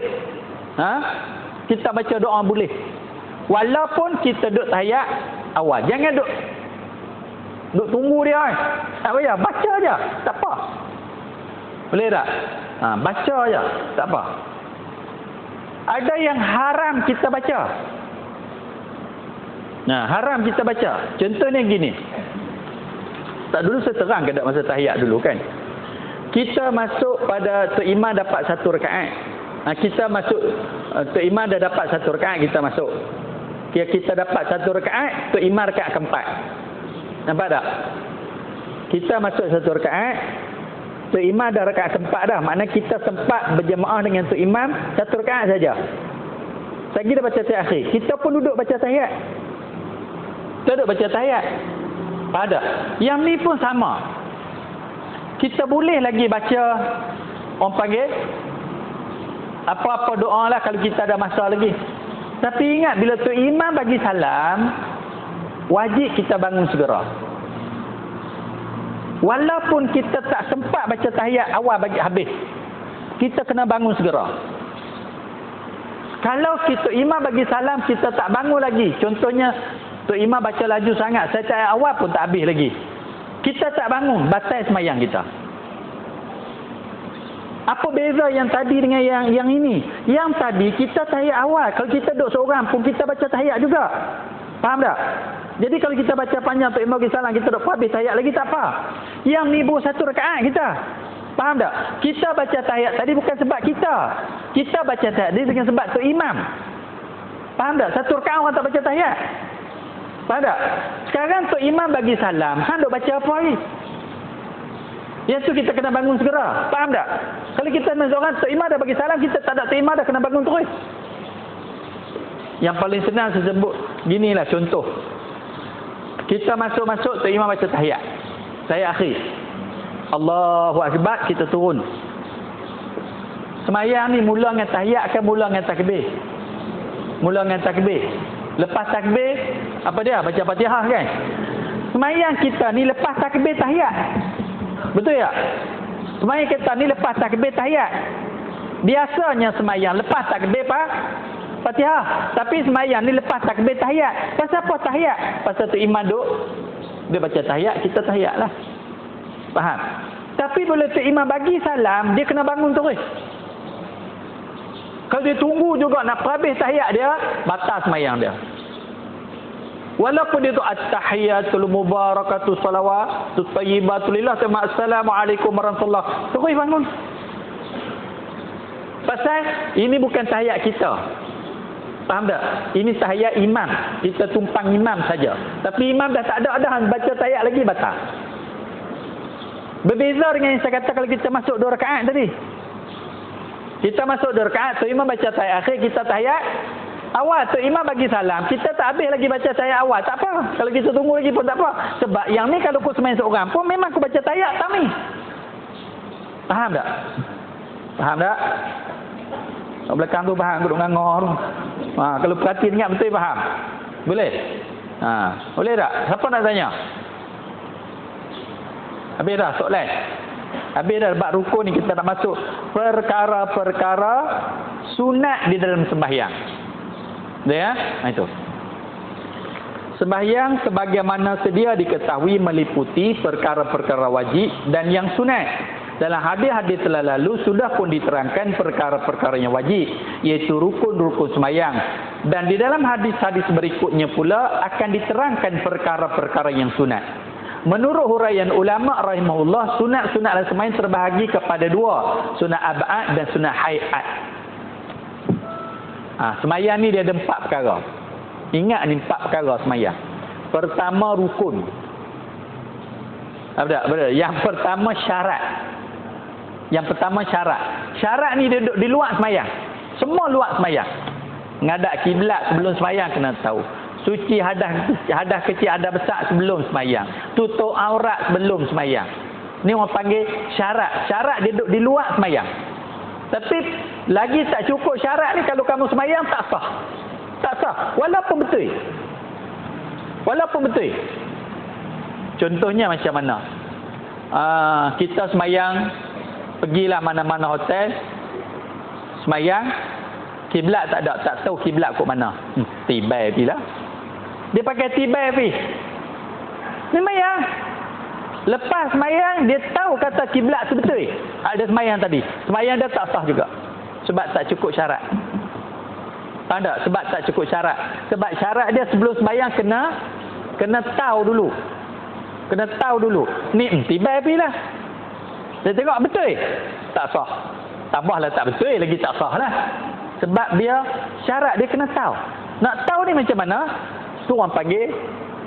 Kita baca doa boleh. Walaupun kita duduk tahiyat awal. Jangan duduk tunggu dia. Tak payah, baca aja. Tak apa. Boleh tak? Baca aja. Tak apa. Ada yang haram kita baca. Haram kita baca. Contohnya gini. Tak dulu saya terang ke tak masa tahiyat dulu kan. Kita masuk pada tu imam dapat 1 rakaat. Kita masuk tu imam dah dapat 1 rakaat kita masuk. Kita dapat 1 rakaat, tu imam rakaat keempat. Nampak tak? Kita masuk 1 rakaat, tu imam dah rakaat keempat dah. Maknanya kita sempat berjemaah dengan tu imam 1 rakaat saja. Lagi dah baca tahiyat akhir. Kita pun duduk baca tahiyat. Kita duduk baca tahiyat. Pada. Yang ni pun sama. Kita boleh lagi baca orang panggil Apa-apa doa lah kalau kita ada masa lagi. Tapi ingat, bila tu imam bagi salam, wajib kita bangun segera. Walaupun kita tak sempat baca tahiyat awal bagi habis, kita kena bangun segera. Kalau kita imam bagi salam, kita tak bangun lagi. Contohnya, Tok Imam baca laju sangat, saya tahiyat awal pun tak habis lagi. Kita tak bangun, batal semayang kita. Apa beza yang tadi dengan yang ini? Yang tadi kita tahiyat awal. Kalau kita duduk seorang pun kita baca tahiyat juga. Faham tak? Jadi kalau kita baca panjang Tok Imam bagi salam, kita duduk habis tahiyat lagi tak apa. Yang ni baru 1 rakaat kita. Faham tak? Kita baca tahiyat tadi bukan sebab kita. Kita baca tahiyat tadi dengan sebab Tok Imam. Faham tak? 1 rakaat orang tak baca tahiyat. Faham tak? Sekarang Tok Imam bagi salam, hang duk baca apa lagi? Yang tu kita kena bangun segera. Faham tak? Kalau kita seorang Tok Imam dah bagi salam, kita tak ada Tok Imam dah kena bangun terus. Yang paling senang saya sebut, ginilah contoh. Kita masuk-masuk, Tok Imam baca tahiyat. Tahiyat akhir. Allahu Akbar, kita turun. Semayang ni mula dengan tahiyat ke mula dengan takbir? Mula dengan takbir. Lepas takbir, apa dia? Baca Fatihah kan? Semayang kita ni lepas takbir tahiyat. Betul tak? Semayang kita ni lepas takbir tahiyat. Biasanya semayang lepas takbir Fatihah. Tapi semayang ni lepas takbir tahiyat. Pasal apa tahiyat? Pasal tu imam duk, dia baca tahiyat, kita tahiyat lah. Faham? Tapi bila tu imam bagi salam, dia kena bangun terus. Kalau dia tunggu juga nak habis tahiyat dia, batal semayang dia. Walaupun dia tu at-tahiyatul mubarakatuh salawatut tayyibatul lillah, assalamualaikum warahmatullahi, terus bangun. Pasal ini bukan tahiyat kita. Faham tak? Ini tahiyat imam. Kita tumpang imam saja. Tapi imam dah tak ada baca tahiyat lagi, batal. Berbeza dengan yang saya kata kalau kita masuk 2 rakaat tadi. Kita masuk 2 rakaat, tu imam baca tahiyat akhir, kita tahiyat awal. Tu imam bagi salam, kita tak habis lagi baca tahiyat awal, tak apa. Kalau kita tunggu lagi pun tak apa. Sebab yang ni kalau aku semain seorang pun memang aku baca tahiyat tamim. Faham tak? Faham tak? Kat belakang tu faham, aku duk ngangor tu. Kalau perhati ingat betul faham. Boleh? Boleh tak? Siapa nak tanya? Habis dah soalan. Habis dah bab rukun ni, kita nak masuk perkara-perkara sunat di dalam sembahyang. Ya, itu. Sembahyang sebagaimana sedia diketahui meliputi perkara-perkara wajib dan yang sunat. Dalam hadis-hadis telah lalu sudah pun diterangkan perkara-perkara yang wajib, iaitu rukun-rukun sembahyang. Dan di dalam hadis-hadis berikutnya pula akan diterangkan perkara-perkara yang sunat. Menurut huraian ulama rahimahullah, sunat-sunat dalam sembahyang terbahagi kepada 2, sunat ab'ad dan sunat hayat. Sembahyang ni dia ada 4 perkara. Ingat ni 4 perkara sembahyang. Pertama rukun. Betul. Yang pertama syarat. Syarat ni dia duduk di luar sembahyang. Semua luar sembahyang. Ngadap kiblat sebelum sembahyang kena tahu. Suci hadas kecil, hadas besar sebelum sembahyang. Tutup aurat sebelum sembahyang. Ni orang panggil syarat. Syarat dia duduk di luar sembahyang. Tapi lagi tak cukup syarat ni, kalau kamu sembahyang tak sah. Tak sah. Walaupun betul. Contohnya macam mana? Kita sembahyang, pergilah mana-mana hotel, sembahyang, kiblat tak ada, tak tahu kiblat kat mana. Tibai bila. Dia pakai tibai pi. Sembahyang. Lepas sembahyang dia tahu kata kiblat tu betul. Ada sembahyang tadi. Sembahyang dia tak sah juga. Sebab tak cukup syarat. Tahu tak? Sebab tak cukup syarat. Sebab syarat dia sebelum sembahyang kena tahu dulu. Ni tibai pi lah. Dia tengok betul. Tak sah. Tambahlah tak betul lagi tak sah lah. Sebab dia syarat dia kena tahu. Nak tahu ni macam mana? Tu orang panggil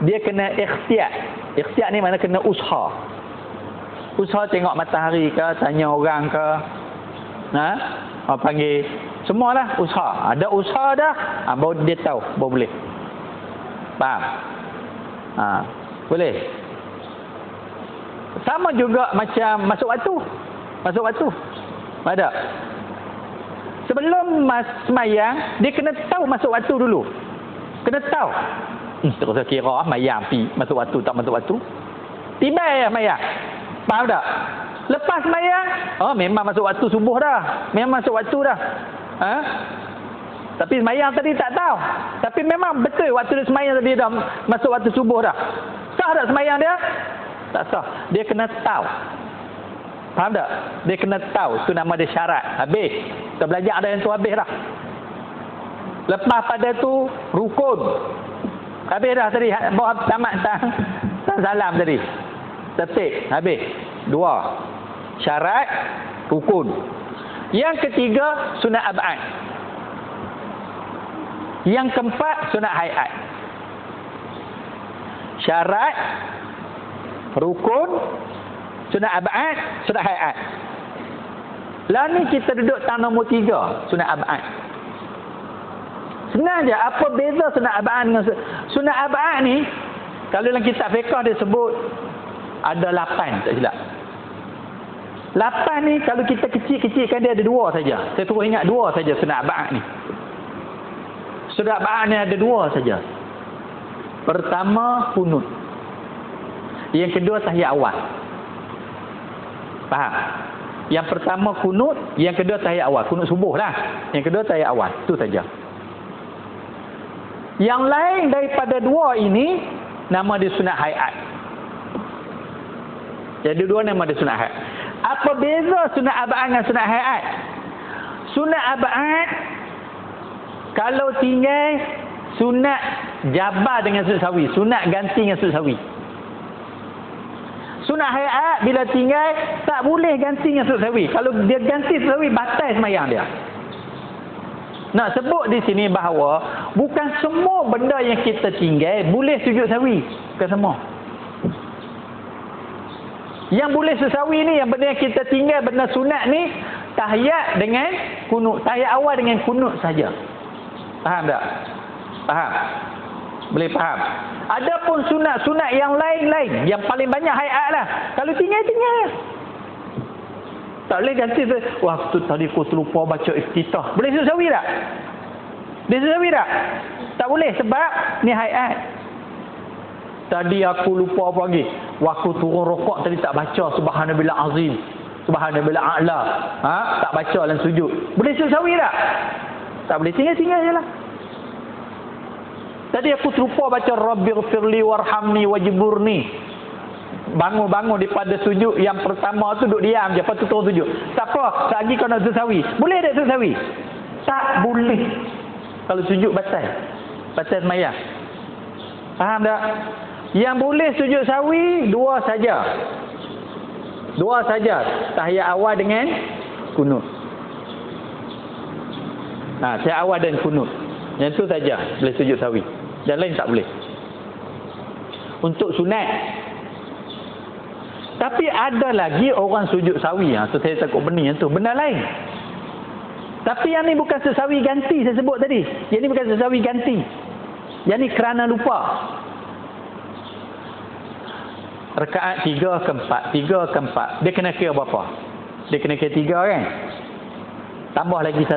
dia kena ikhtiyat. Ikhtiyat ni mana kena usaha. Usaha tengok matahari ke, tanya orang ke. Orang panggil semualah usaha. Ada usaha dah, baru dia tahu, baru boleh. Faham? Boleh. Sama juga macam masuk waktu. Ada. Sebelum semayang, dia kena tahu masuk waktu dulu. Kena tahu. Tak usah kira semayang masuk waktu tak masuk waktu. Tiba ya semayang. Faham tak? Lepas semayang, memang masuk waktu subuh dah. Memang masuk waktu dah. Tapi semayang tadi tak tahu. Tapi memang betul waktu dia semayang tadi dah masuk waktu subuh dah. Sah tak semayang dia? Tak sah. Dia kena tahu. Faham tak? Dia kena tahu. Itu nama dia syarat. Habis. Kita belajar ada yang tu habis dah. Lepas pada tu rukun. Habis dah tadi. Bawa tamat salam tadi. Tertib. Habis. 2. Syarat. Rukun. Yang ketiga sunat ab'ad. Yang keempat sunat hayat. Syarat, rukun, sunat ab'ad, sunat hayat. Lah ni kita duduk tang nombor 3, sunat ab'ad. Senang je, apa beza sunat ab'ad dengan sunat ab'ad ni? Kalau dalam kitab fiqh dia sebut ada 8, tak silap. 8 ni kalau kita kecil-kecilkan dia ada 2 saja. Saya terus ingat 2 saja sunat ab'ad ni. Sunat ab'ad ni ada 2 saja. Pertama kunut. Yang kedua tahiyat awal. Faham? Yang pertama kunut, yang kedua tahiyat awal. Kunut subuh lah. Yang kedua tahiyat awal. Itu saja. Yang lain daripada 2 ini nama dia sunat hayat. Jadi 2 nama dia sunat hayat. Apa beza sunat ab'ad dengan sunat hayat? Sunat ab'ad kalau tinggal sunat jabar dengan sujud sawi, sunat ganti dengan sujud sawi. Sunat hayat bila tinggal tak boleh ganti dengan sujud sawi. Kalau dia ganti sujud sawi batal sembahyang dia. Nak sebut di sini bahawa bukan semua benda yang kita tinggal boleh sujud sawi, bukan semua. Yang boleh sujud sawi ni yang benda yang kita tinggal benda sunat ni tahiyat dengan kunut, tahiyat awal dengan kunut saja. Faham tak? Faham? Boleh faham? Adapun sunat-sunat yang lain-lain, yang paling banyak hayat lah. Kalau tinggal. Tak boleh ganti. Wah, tu tadi aku terlupa baca iftitah. Boleh sujud sawi tak? Boleh sujud sawi tak? Tak boleh sebab ni hayat. Tadi aku lupa apa lagi. Waktu turun rokok tadi tak baca subhanallah azim. Subhanallah a'la. Tak baca dalam sujud. Boleh sujud sawi tak? Tak boleh, tinggal je lah. Tadi aku terlupa baca Rabbighfirli warhamni wajburni. Bangun-bangun daripada sujud yang pertama tu duduk diam je, lepas tu turun sujud. Tak apa, lagi kau nak sujud sawi. Boleh tak sujud sawi? Tak boleh. Kalau sujud batal. Batal semayang. Faham tak? Yang boleh sujud sawi 2 saja. 2 saja. Tahiyat awal dengan kunut. Tahiyat awal dan kunut. Yang tu saja boleh sujud sawi. Yang lain tak boleh. Untuk sunat. Tapi ada lagi orang sujud sawi. So saya takut benih yang tu. Benda lain. Tapi yang ni bukan sujud sawi ganti saya sebut tadi. Yang ni bukan sujud sawi ganti. Yang ni kerana lupa. Rakaat 3 ke 4. Dia kena kira berapa? Dia kena kira 3 kan? Tambah lagi 1.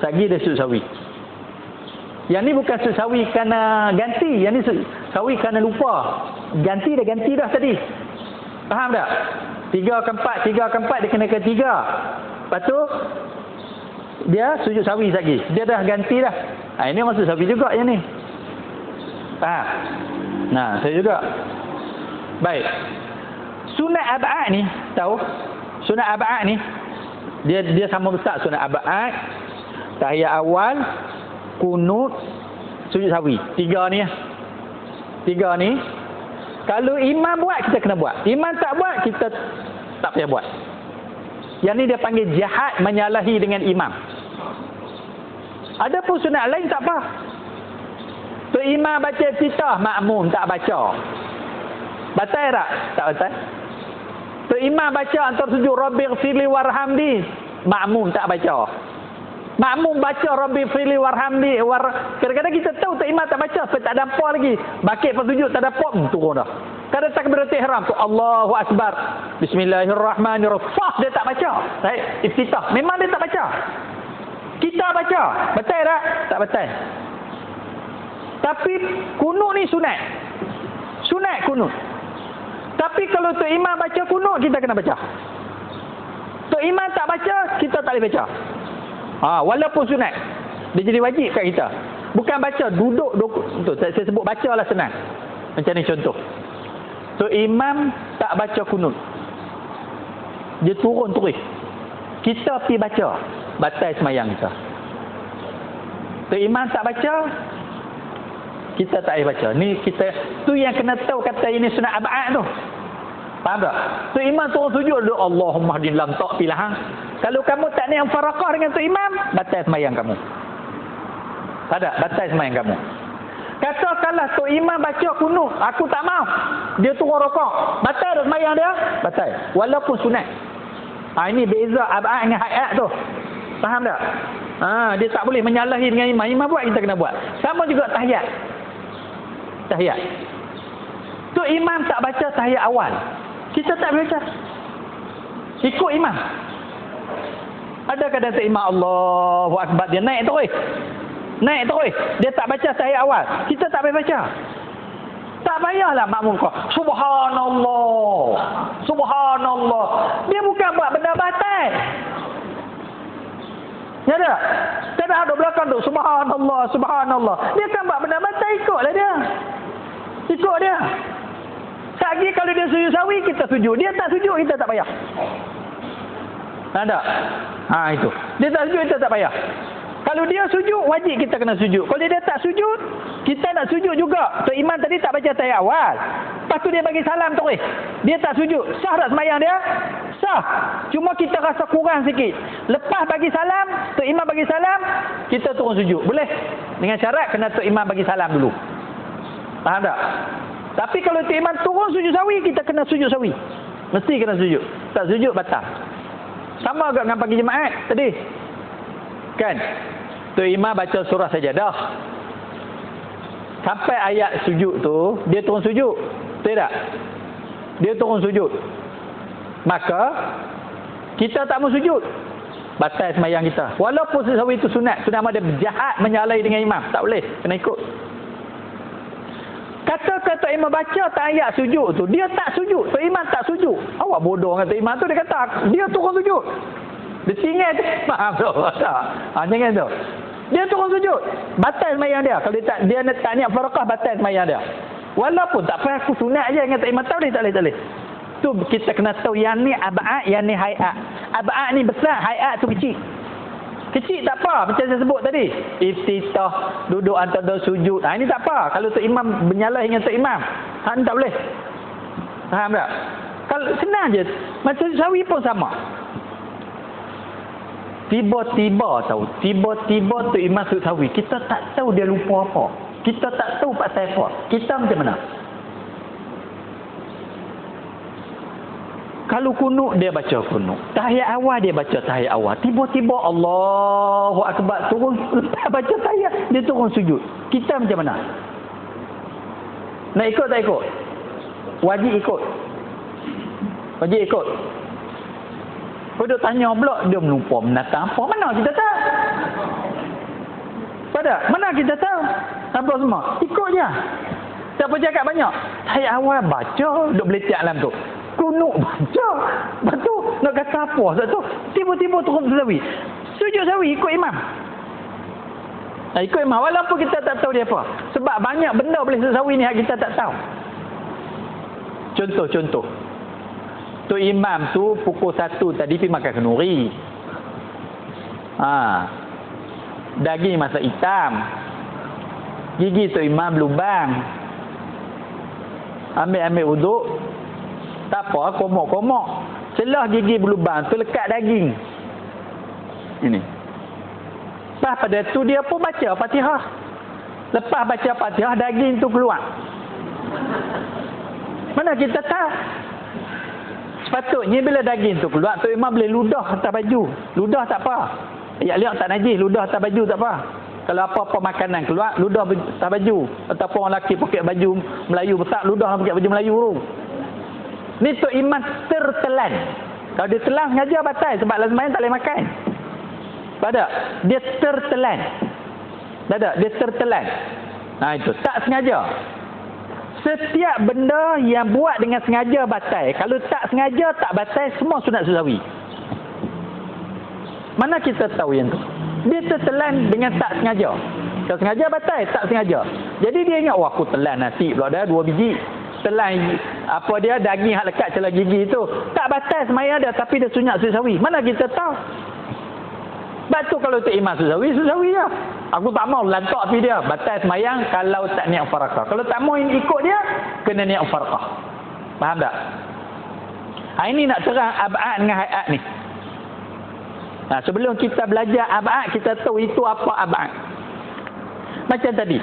Lagi dia sujud sawi. Yang ni bukan sujud sawi kerana ganti. Yang ni sujud sawi kerana lupa. Ganti dah tadi. Faham tak? 3 ke 4 dia kena ke 3. Lepas tu dia sujud sawi lagi. Dia dah ganti dah. Ini masuk sawi juga yang ni. Faham? Saya juga. Baik. Sunat ab'ad ni, tahu? Sunat ab'ad ni dia sama besar sunat ab'ad, tahiyat awal, kunut, sujud sawi. 3 ni. 3 ni. Kalau imam buat, kita kena buat. Imam tak buat, kita tak payah buat. Yang ni dia panggil jahat menyalahi dengan imam. Ada pun sunat lain tak apa. Tu imam baca iftitah, makmum tak baca. Batal tak? Tak batal. Tu imam baca antar sujud Rabbighfirli warhamni, makmum tak baca. Makmum baca Rabbighfirli warhamni, kadang-kadang kita tahu tu imam tak baca sebab tak ada apa lagi. Bakit pas sujud tak ada apa, turun dah. Kada takbiratul ihram tu Allahu akbar. Bismillahirrahmanirrahim. Dia tak baca. Iftitah. Memang dia tak baca. Kita baca. Betul tak? Tak betul. Tapi kunut ni sunat. Sunat kunut. Tapi kalau Tok Imam baca kunut, kita kena baca. Tok Imam tak baca, kita tak boleh baca. Walaupun sunat. Dia jadi wajib kat kita. Bukan baca, duduk. Saya sebut baca lah senang. Macam ni contoh. Tok Imam tak baca kunut. Dia turun terus. Kita pergi baca. Batal semayang kita. Tok Imam tak baca, kita tak boleh baca. Ni kita tu yang kena tahu kata ini sunat ab'ad tu. Faham tak? Tok Imam turun sujud, Allahumma hadilam tak pilah. Kalau kamu tak niat faraqah dengan Tok Imam, batal semayang kamu. Tak ada, batal semayang kamu. Katakanlah Tok Imam baca kunut, aku tak mau. Dia turun rokok. Batal tak semayang dia? Batal. Walaupun sunat. Ini beza ab'ad dengan hayat tu. Faham tak? Dia tak boleh menyalahi dengan imam. Imam buat, kita kena buat. Sama juga tahiyat. Tahiyat. Tok Imam tak baca tahiyat awal, kita tak boleh baca. Ikut imam. Ada kadang Tok Imam Allahu Akbar, dia naik terus. Naik terus. Dia tak baca tahiyat awal, kita tak boleh baca. Tak payahlah makmum kau subhanallah, subhanallah. Dia bukan buat benda batal. Ya tak? Tak ada belakang tu subhanallah, subhanallah. Dia kan buat benda batal, ikutlah dia. Ikut dia. Lagi kalau dia sujud sawi, kita sujud. Dia tak sujud, kita tak payah. Ada? Itu. Dia tak sujud, kita tak payah. Kalau dia sujud, wajib kita kena sujud. Kalau dia tak sujud, kita nak sujud juga. Tok Imam tadi tak baca tahiyat awal. Lepas tu dia bagi salam terus. Dia tak sujud. Sah tak sembahyang dia? Sah. Cuma kita rasa kurang sikit. Lepas bagi salam, Tok Imam bagi salam, kita turun sujud. Boleh? Dengan syarat kena Tok Imam bagi salam dulu. Faham tak? Tapi kalau Tok Imam turun sujud sawi, kita kena sujud sawi. Mesti kena sujud. Tak sujud, batal. Sama juga dengan pagi jemaat tadi. Kan? Tok Imam baca surah sajadah. Sampai ayat sujud tu, dia turun sujud. Betul tak? Dia turun sujud. Maka, kita tak mau sujud. Batal semayang kita. Walaupun sesawi itu sunat. Sunat dia jahat menyalahi dengan imam. Tak boleh. Kena ikut. Kata Tok Imam baca ayat sujud tu, dia tak sujud. Tok Imam tak sujud. Awak bodoh dengan Tok Imam tu, dia kata, dia turun sujud. Dia tinggal tu. Faham tu? Tak? Jangan tu. Dia turun sujud. Batal semayang dia. Kalau dia tak niat faraqah, batal semayang dia. Walaupun tak payah aku sunat je dengan Tok Imam. Tak boleh. Tu kita kena tahu yang ni ab'ad, yang ni hayat. Ab'ad ni besar, hayat tu kecil. Kecil tak apa. Macam saya sebut tadi. Iftitah, duduk antara sujud. Ini tak apa. Kalau Tok Imam menyalahi dengan Tok Imam, ni tak boleh. Faham tak? Kalau senang je. Macam sawi pun sama. Tiba-tiba Tok Imam sujud sawi. Kita tak tahu dia lupa apa. Kita tak tahu pasal apa. Kita macam mana? Kalau kunut, dia baca kunut. Tahiyat awal, dia baca tahiyat awal. Tiba-tiba Allahu Akbar turun. Lepas baca tahiyat, dia turun sujud. Kita macam mana? Nak ikut tak ikut? Wajib ikut. Wajib ikut. Kalau tanya pula, dia melupa menatang apa. Mana kita tahu? Pada? Mana kita tahu? Apa semua? Ikut je. Siapa cakap banyak? Tahiyat awal baca, duk beletak alam tu. Kunut baca. Lepas tu nak kata apa? Satu tiba-tiba turun sawi. Sujud sawi ikut imam. Ikut imam walaupun kita tak tahu dia apa. Sebab banyak benda boleh sawi ni yang kita tak tahu. Contoh. Tu imam tu pukul 1 tadi pergi makan kenduri. Daging masak hitam. Gigi tu imam berlubang. Ambil wuduk. Tak apa, komok-komok. Celah gigi berlubang tu lekat daging. Ini. Lepas pada tu dia pun baca Fatihah. Lepas baca Fatihah, daging tu keluar. Mana kita tahu? Sepatutnya bila daging tu keluar, tu imam boleh ludah atas baju. Ludah tak apa. Lihat tak najis, ludah atas baju tak apa. Kalau apa-apa makanan keluar, ludah atas baju. Ataupun orang lelaki pakai baju Melayu besar, ludah pakai baju Melayu tu. Ni Tok Imam tertelan. Kalau dia telan sengaja batal sebab lazimnya tak boleh makan. Tak? Dia tertelan. Tak? Dia tertelan. Itu tak sengaja. Setiap benda yang buat dengan sengaja batal. Kalau tak sengaja tak batal, semua sunat susawi. Mana kita tahu yang tu? Dia tertelan dengan tak sengaja. Tak sengaja batal, tak sengaja. Jadi dia ingat, wah aku telan nasi pula dah 2 biji. Telan apa dia, daging hak lekat celah gigi tu. Tak batal semaya dia, tapi dia sunat susawi. Mana kita tahu? Sebab tu kalau tu imam susawi je. Aku tak mau lantak pi dia. Batal semayang kalau tak niat farqah. Kalau tak mau ikut dia, kena niat farqah. Faham tak? Ini nak terang ab'ad dengan hayat ni. Sebelum kita belajar ab'ad, kita tahu itu apa ab'ad. Macam tadi.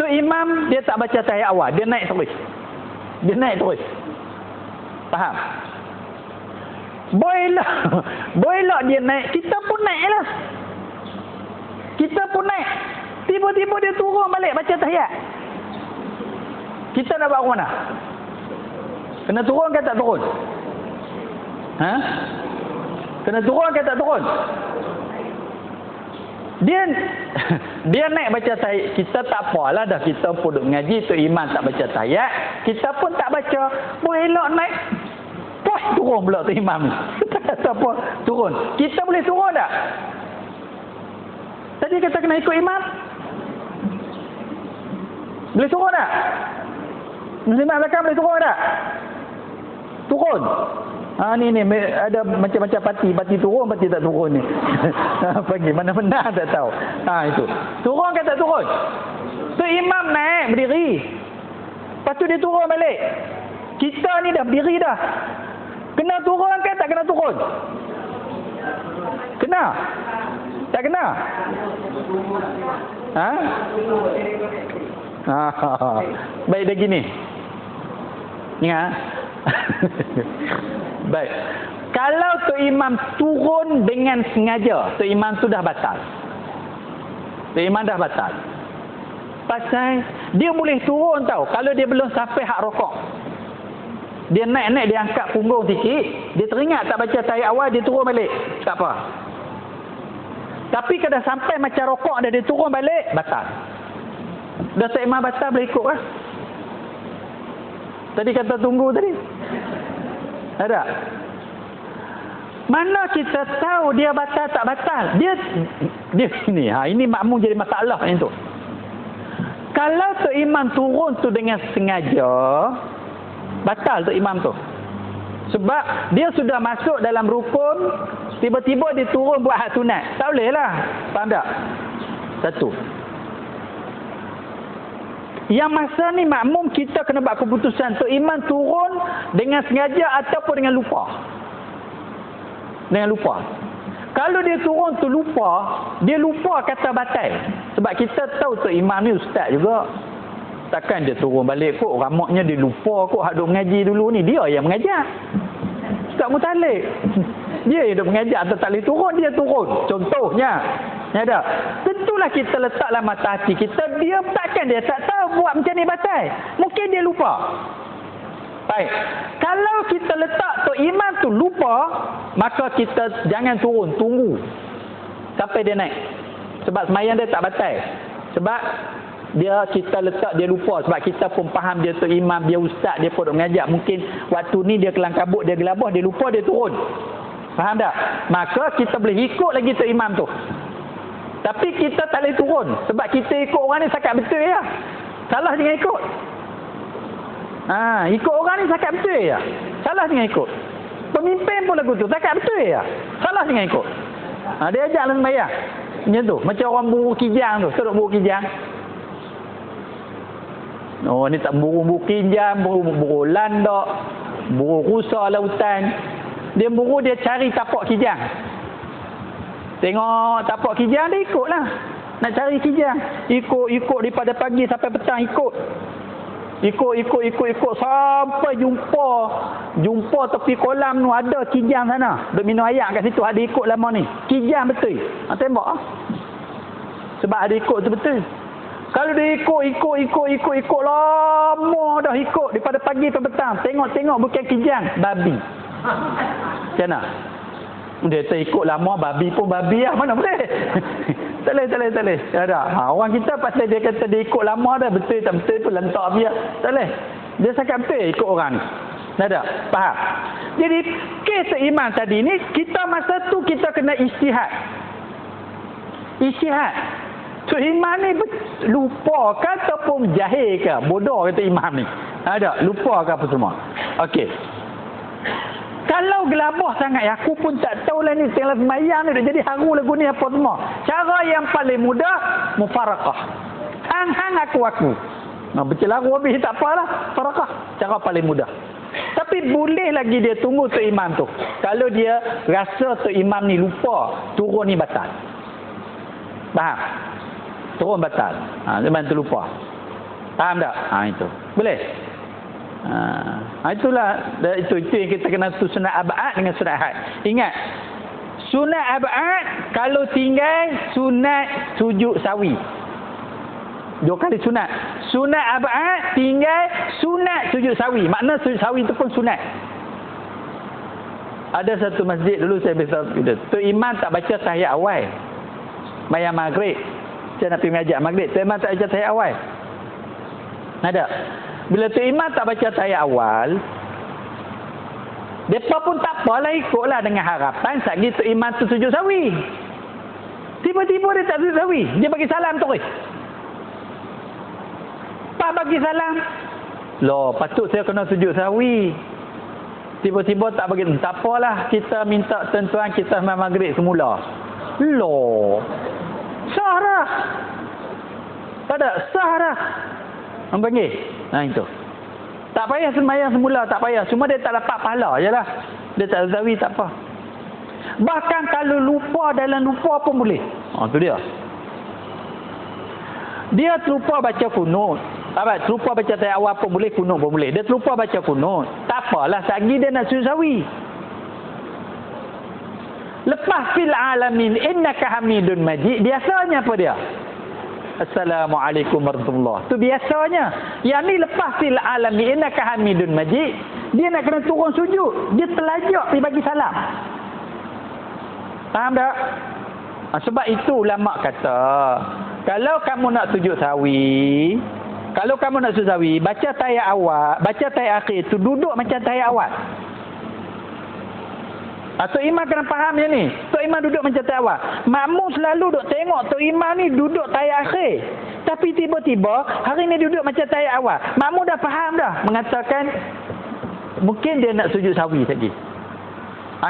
Tu imam dia tak baca tahiyat awal, dia naik terus. Faham? Boleh dia naik, kita pun naik lah. Tiba-tiba dia turun balik baca tahiyat. Kita nak buat mana? Kena turun ke tak turun? Kena turun ke tak turun? Dia naik baca tahiyat. Kita tak apalah dah, kita pun duduk mengaji, tu imam tak baca tahiyat, kita pun tak baca. Boleh elok naik. Turun pula tu imam. Tak apa, turun. Kita boleh turun tak? Tadi kata kena ikut imam. Boleh turun tak? Muslimat belakang boleh turun tak? Turun. Ni ada macam-macam parti turun, parti tak turun ni. Pergi mana-mana tak tahu. Itu. Turun ke tak turun? Tu imam naik berdiri. Lepas tu dia turun balik. Kita ni dah berdiri dah. Kena turun ke tak kena turun? Kena? Tak kena? Baik dah gini. Ingat? Baik. Kalau tu imam turun dengan sengaja, tu imam tu dah batal. Pasal dia boleh turun tau kalau dia belum sampai hak rokok. Dia naik dia angkat punggung sikit, dia teringat tak baca tahiyat awal, dia turun balik. Tak apa. Tapi kalau dah sampai macam rokok dah, dia turun balik, batal. Dah tak imam batal, boleh ikut lah. Tadi kata tunggu tadi. Ada? Mana kita tahu dia batal tak batal? Dia ni. Ini makmum jadi masalah yang tu. Kalau tu imam turun tu dengan sengaja, batal tu imam tu. Sebab dia sudah masuk dalam rukun, tiba-tiba dia turun buat hak sunat. Tak boleh lah. Faham tak? Satu. Yang masa ni makmum kita kena buat keputusan tu imam turun dengan sengaja ataupun dengan lupa. Kalau dia turun tu lupa, dia lupa kata batal. Sebab kita tahu tu imam ni ustaz juga. Takkan dia turun balik kot, ramaknya dia lupa kot hak duk mengaji dulu ni. Dia yang mengajar. Ustaz Mutalik. Dia yang duk mengajar atau tak boleh turun, dia turun. Contohnya. Ya tak? Tentulah kita letaklah mata hati kita. Dia takkan dia tak tahu buat macam ni batal. Mungkin dia lupa. Baik. Kalau kita letak tu imam tu lupa, maka kita jangan turun. Tunggu. Sampai dia naik. Sebab semayang dia tak batal. Sebab kita letak dia lupa. Sebab kita pun faham dia tu imam, dia ustaz, dia pun mengajak. Mungkin waktu ni dia kelang kabut, dia gelabah, dia lupa, dia turun. Faham tak? Maka kita boleh ikut lagi tu imam tu. Tapi kita tak boleh turun. Sebab kita ikut orang ni sakat betul ya. Salah jangan ikut. Ikut orang ni sakat betul ya. Salah jangan ikut. Pemimpin pun lagu tu sakat betul ya. Salah jangan ikut. Dia ajak lah sembahyang. Macam tu. Macam orang buru kijang tu. Seduk buru kijang. Ni tak buru kijang, buru landak, buru rusa lautan. Dia buru, dia cari tapak kijang. Tengok tapak kijang, dia ikutlah. Nak cari kijang. Ikut daripada pagi sampai petang ikut. Ikut sampai jumpa tepi kolam tu ada kijang sana. Duk minum air kat situ, ada ikut lama ni. Kijang betul. Tembak ah. Sebab ada ikut tu betul. Kalau dia ikut lama dah ikut daripada pagi sampai petang. Tengok bukan kijang, babi. Macam mana? Dia terikut lama, babi pun babi lah, mana boleh. Tak boleh. Tak ada. Orang kita pasal dia kata dia ikut lama dah, betul tak betul pun lantak dia. Tak boleh. Dia cakap betul ikut orang ni. Tak ada. Faham? Jadi kes seiman tadi ni, kita masa tu kita kena ijtihad. Tu imam ni lupa ke ataupun jahil ke? Bodoh kata imam ni. Ada, lupa ke apa semua. Okey. Kalau gelabah sangat, aku pun tak tahu lah ni tengah sembahyang ni dah jadi haru lagu ni apa semua. Cara yang paling mudah, mufarakah. Hang aku. Nah, bercelaru habis tak apalah, farakah. Cara paling mudah. Tapi boleh lagi dia tunggu tu imam tu. Kalau dia rasa tu imam ni lupa, turun ni batal. Faham? Turun batal. Imam tu lupa. Faham tak? Itu. Boleh? Itulah itu yang kita kena tu sunat abad dengan sunat ahad. Ingat, sunat abad kalau tinggal sunat sujud sawi. 2 kali sunat. Sunat abad tinggal sunat sujud sawi. Makna sujud sawi itu pun sunat. Ada satu masjid dulu saya beritahu tu imam tak baca tahiyat awal. Mayang maghrib. Saya nak pergi mengajar maghrib. Tu imam tak baca tahiyat awal. Ada. Bila tu imam tak baca tahiyat awal, mereka pun tak apalah, ikutlah dengan harapan sagi tu imam tu sujud sawi. Tiba-tiba dia tak sujud sawi, dia bagi salam terus. Pak bagi salam, loh patut saya kena sujud sawi. Tiba-tiba tak bagi, tak apalah, kita minta tentuan kita sembahyang maghrib semula. Loh, sah dah. Tak ada, sah dah. Orang panggil. Itu. Tak payah sembahyang semula, tak payah. Cuma dia tak dapat pahala je lah. Dia tak zawi, tak apa. Bahkan kalau lupa dalam lupa pun boleh. Tu dia. Dia terlupa baca kunut. Terlupa baca tahiyat awal pun boleh, kunut pun boleh. Dia terlupa baca kunut. Tak apalah, sagi dia nak sujud sawi. Lepas fil alamin innaka hamidun majid, biasanya apa dia? Assalamualaikum warahmatullahi. Tu biasanya. Yang ni lepas fil alamin innaka hamidun majid, dia nak kena turun sujud. Dia terlajak pergi bagi salam. Faham tak? Sebab itu ulama kata, kalau kamu nak sujud sawi, baca tahiyat awal, baca tahiyat akhir tu duduk macam tahiyat awal. Tok imam kena faham yang ni. Tok imam duduk macam tahiyat awal. Makmum selalu duk tengok tok imam ni duduk tahiyat akhir. Tapi tiba-tiba hari ni duduk macam tahiyat awal. Makmum dah faham dah, mengatakan mungkin dia nak sujud sawi lagi.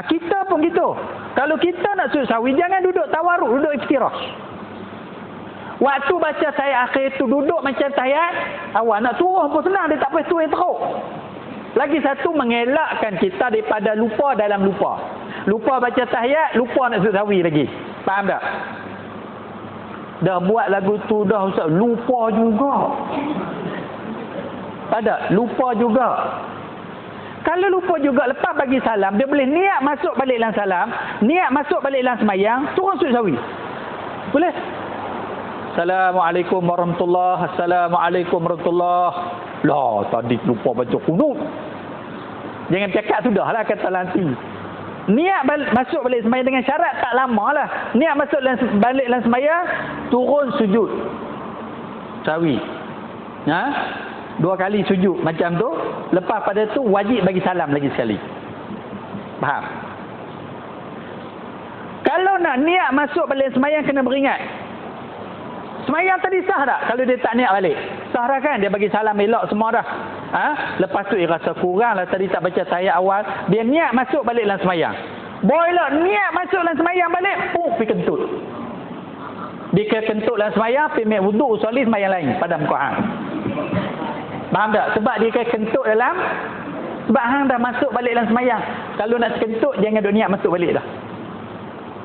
Kita pun gitu. Kalau kita nak sujud sawi, jangan duduk tawarruk, duduk iftirash. Waktu baca tahiyat akhir tu duduk macam tahiyat awal. Nak turun pun senang, dia tak payah turun teruk. Lagi satu, mengelakkan kita daripada lupa dalam lupa. Lupa baca tahiyat, lupa nak sujud sawi lagi. Faham tak? Dah buat lagu tu dah Ustaz, lupa juga. Tak ada, lupa juga. Kalau lupa juga, lepas bagi salam, dia boleh niat masuk balik dalam salam, niat masuk balik dalam semayang, turun sujud sawi. Boleh? Assalamualaikum warahmatullahi. Assalamualaikum warahmatullahi. Lah, tadi lupa baca kunut. Jangan cakap sudahlah kata nanti. Niat masuk balik sembahyang dengan syarat tak lama lah. Niat masuk balik dalam sembahyang, turun sujud sawi. 2 kali sujud macam tu. Lepas pada tu wajib bagi salam lagi sekali. Faham? Kalau nak niat masuk balik sembahyang, kena beringat. Semayang tadi sah tak? Kalau dia tak niat balik, sah dah kan? Dia bagi salam elok semua dah. Lepas tu dia rasa kurang lah tadi tak baca tahiyat awal. Dia niat masuk balik dalam semayang. Boleh niat masuk dalam semayang balik, pergi kentut. Dia kentut dalam semayang, pergi ambil wuduk, usolih semayang lain padam kau hang. Faham tak? Sebab dia kentut dalam, sebab hang dah masuk balik dalam semayang. Kalau nak kentut, jangan duk niat masuk balik dah.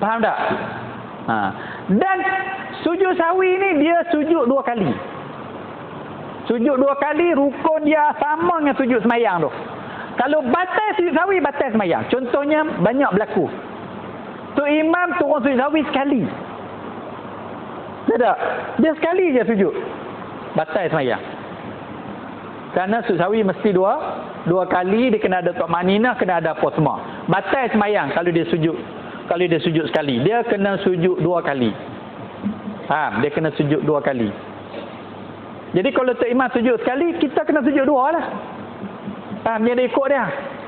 Faham tak? Dan sujud sawi ni dia sujud 2 kali. Sujud 2 kali, rukun dia sama dengan sujud semayang tu. Kalau batal sujud sawi, batal semayang. Contohnya banyak berlaku. Tu imam turun sujud sawi sekali. Tak? Dia sekali je sujud, batal semayang. Kerana sujud sawi mesti 2 kali, dia kena ada tok makninah, kena ada apa semua. Batal semayang kalau dia sujud kalau dia sujud sekali. Dia kena sujud 2 kali. Faham? Dia kena sujud 2 kali. Jadi kalau Tok Imam sujud sekali, kita kena sujud 2 lah. Faham? Dia ada ikut dia.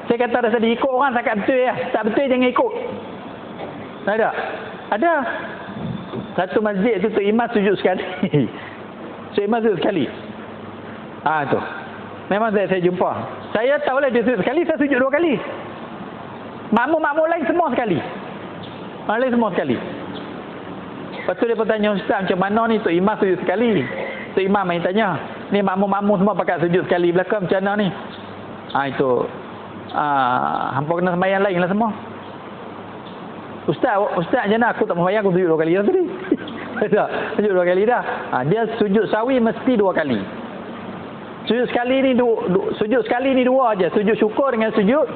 Saya kata dah tadi, ikut orang tak betul ya. Tak betul jangan ikut. Ada? Ada. Satu masjid tu Tok Imam sujud sekali. Tok Imam sujud sekali. Tu. Memang saya jumpa. Saya tahulah dia sujud sekali, saya sujud 2 kali. Makmum-makmum lain semua sekali. Lain semua sekali. Lepas tu dia bertanya, Ustaz macam mana ni Tok Imam sujud sekali? Tok Imam main tanya, ni makmum-makmum semua pakai sujud sekali belakang macam mana ni? Itu. Hampa kena sembahyang lain lah semua. Ustaz macam mana? Aku tak sembahyang, aku sujud 2 kali dah tadi. Sujud 2 kali dah. Dia sujud sawi mesti 2 kali. Sujud sekali ni sujud sekali ni 2 aja. Sujud syukur dengan sujud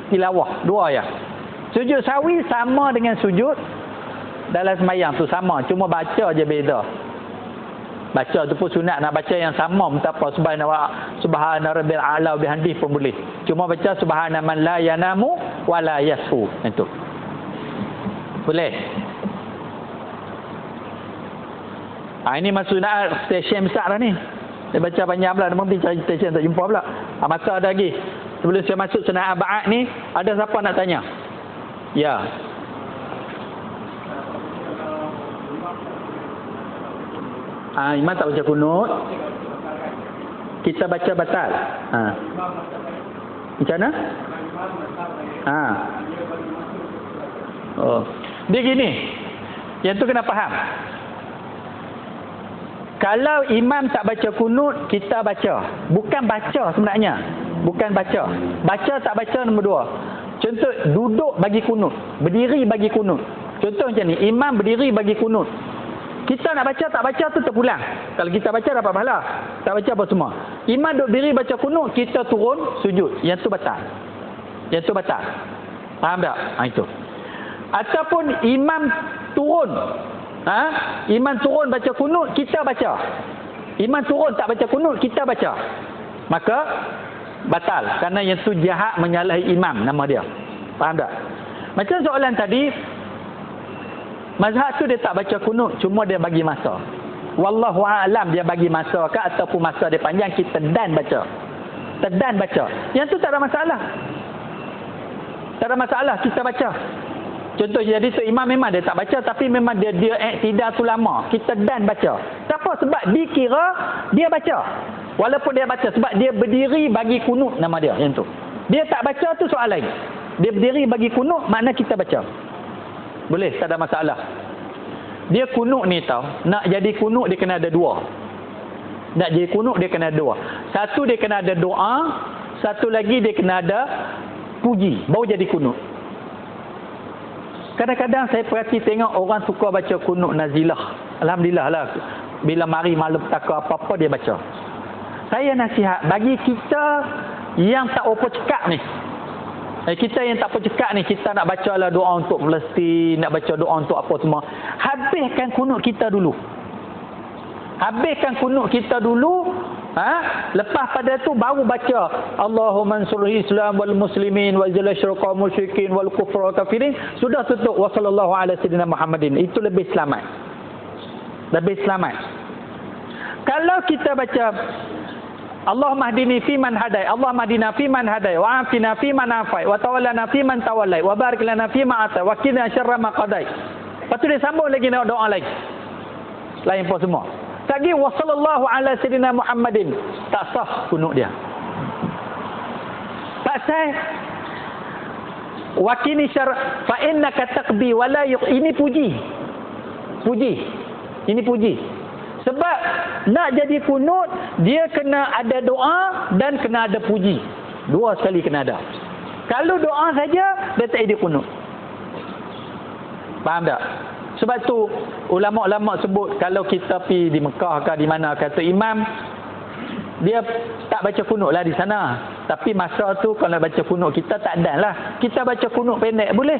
tilawah, 2 aja. Sujud sawi sama dengan sujud dalam sembahyang tu sama, cuma baca aja beza. Baca tu pun sunat, nak baca yang sama tak apa, subhana rabbil a'la bihamdihi pun boleh. Cuma baca subhana man la yanamu wa la yashu. Itu. Boleh. Ini maksudnya stesen besar lah ni. Dia baca panjang pula, mungkin cari stesen tak jumpa pula. Masa ada lagi. Sebelum saya masuk sunat ba'at ni, ada siapa nak tanya? Ya. Imam tak baca kunut, kita baca batal. Macam mana? Dia gini, yang tu kena faham. Kalau imam tak baca kunut, kita baca. Bukan baca sebenarnya. Bukan baca. Baca tak baca nombor 2. Contoh, duduk bagi kunut, berdiri bagi kunut. Contoh macam ni, imam berdiri bagi kunut. Kita nak baca, tak baca tu terpulang. Kalau kita baca dapat pahala. Tak baca apa semua. Imam duduk diri baca kunut, kita turun sujud. Yang tu batal. Yang tu batal. Faham tak? Itu. Ataupun imam turun. Imam turun baca kunut, kita baca. Imam turun tak baca kunut, kita baca. Maka batal. Kerana yang tu jahat menyalahi imam, nama dia. Faham tak? Macam soalan tadi, mazhab tu dia tak baca kunut, cuma dia bagi masa. Wallahu a'lam dia bagi masa ke ataupun masa dia panjang, kita dan baca. Tedan baca. Yang tu tak ada masalah. Tak ada masalah, kita baca. Contoh jadi tu imam memang dia tak baca, tapi memang dia tidak tu lama. Kita dan baca. Kenapa? Sebab dikira dia baca. Walaupun dia baca, sebab dia berdiri bagi kunut, nama dia yang tu. Dia tak baca tu soal lain. Dia berdiri bagi kunut, makna kita baca. Boleh, tak ada masalah. Dia kunut ni tau, nak jadi kunut dia kena ada 2. Nak jadi kunut dia kena ada 2. Satu dia kena ada doa, satu lagi dia kena ada puji, baru jadi kunut. Kadang-kadang saya perhati tengok orang suka baca kunut nazilah. Alhamdulillah lah. Bila mari malam petaka apa-apa dia baca. Saya nasihat bagi kita yang tak apa cekak ni. Kita yang tak apa cekak ni, kita nak baca lah doa untuk Palestin, nak baca doa untuk apa semua. Habiskan kunut kita dulu. Habiskan kunut kita dulu. Lepas pada tu baru baca Allahumma ansur Islam wal muslimin wa zil syirka musyrikin wal kufra wal kafirin. Sudah tutup wa sallallahu ala sayyidina Muhammadin. Itu lebih selamat. Lebih selamat. Kalau kita baca Allahumma hdini fi man hadai, Allahumma hdina fi man hadai, wa afina fi man afai, wa tawallana fi man tawallai, wa barik lana fi ma atai, wa qina syarra ma qadai. Lepas tu dia sambung lagi doa lagi. Lain pun semua. Lagi wa sallallahu ala sayyidina Muhammadin. Tak sah kunut dia. Pasal wa qini syarra fa innaka taqbi wa la ini puji. Puji. Ini puji. Sebab nak jadi kunut, dia kena ada doa dan kena ada puji. 2 sekali kena ada. Kalau doa saja, dia tak ada kunut. Faham tak? Sebab tu ulama-ulama sebut kalau kita pergi di Mekah ke di mana, kata imam, dia tak baca kunut lah di sana. Tapi masa tu kalau baca kunut kita tak dan lah. Kita baca kunut pendek boleh.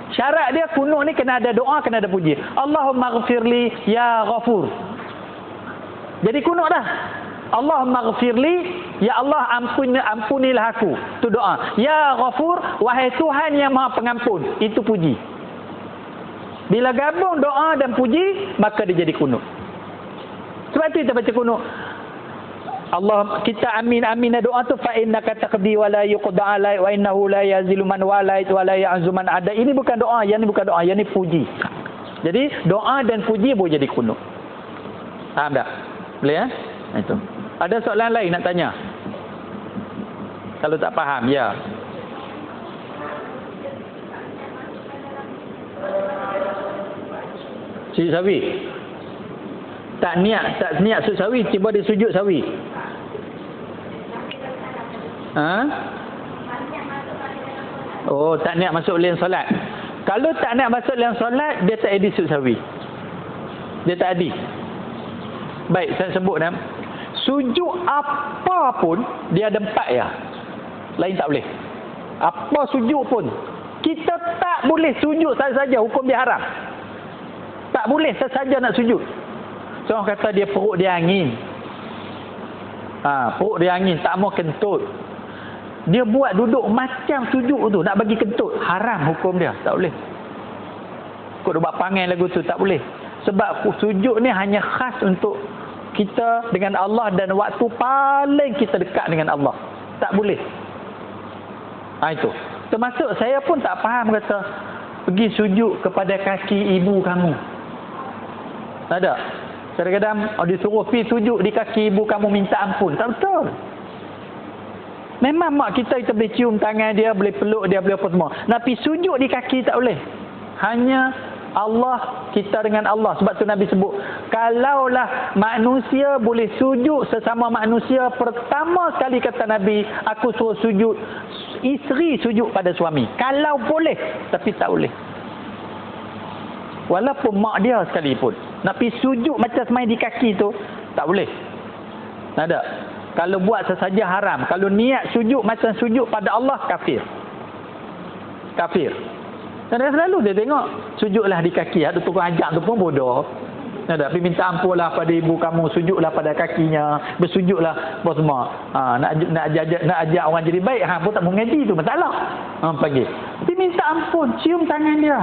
Syarat dia kunut ni kena ada doa, kena ada puji. Allahumma ghafirli ya ghafur. Jadi kunut dah. Allahumma ghfirli, ya Allah ampunilah aku. Itu doa. Ya Ghafur, wahai Tuhan yang Maha Pengampun. Itu puji. Bila gabung doa dan puji, maka dia jadi kunut. Sebab itu kita baca kunut. Allah, kita amin doa tu, fa innaka taqdi wa la yuqda alai wa innahu la yazilu man walait wa la ya'zu man ada. Ini bukan doa, yang ni bukan doa, yang ni puji. Jadi doa dan puji boleh jadi kunut. Faham tak? Boleh ya? Itu. Ada soalan lain nak tanya? Kalau tak faham, ya. Sujud sawi. Tak niat sujud sawi, tiba dia sujud sawi. Oh, tak niat masuk dalam solat. Kalau tak niat masuk dalam solat, dia tak edit sujud sawi. Dia tak edit. Baik, saya sebut dah. Sujud apa pun dia ada 4 ya. Lain tak boleh. Apa sujud pun kita tak boleh sujud saja, hukum dia haram. Tak boleh saja nak sujud. Seorang kata dia perut dia angin. Perut dia angin, tak mau kentut. Dia buat duduk macam sujud tu, nak bagi kentut. Haram hukum dia, tak boleh. Kau buat panggil lagu tu, tak boleh. Sebab sujud ni hanya khas untuk kita dengan Allah dan waktu paling kita dekat dengan Allah. Tak boleh. Itu. Termasuk saya pun tak faham kata pergi sujud kepada kaki ibu kamu. Tak ada. Kadang-kadang disuruh pergi sujud di kaki ibu kamu minta ampun. Tak betul. Memang mak kita boleh cium tangan dia, boleh peluk dia, boleh apa semua. Tapi sujud di kaki tak boleh. Hanya Allah, kita dengan Allah. Sebab tu Nabi sebut, kalaulah manusia boleh sujud sesama manusia, pertama sekali kata Nabi, aku suruh sujud, isteri sujud pada suami. Kalau boleh, tapi tak boleh. Walaupun mak dia sekalipun, nak pergi sujud macam semain di kaki tu, tak boleh. Tak ada. Kalau buat sesaja haram. Kalau niat sujud macam sujud pada Allah, kafir. Kafir. Dan selalu dia tengok sujudlah di kaki. Ada tukang ajak tu pun bodoh. Ada, pergi minta ampunlah pada ibu kamu, sujudlah pada kakinya, bersujudlah apa semua. Nak ajak orang jadi baik, pun tak mau ngaji tu masalah. Pagi. Pergi minta ampun, cium tangan dia.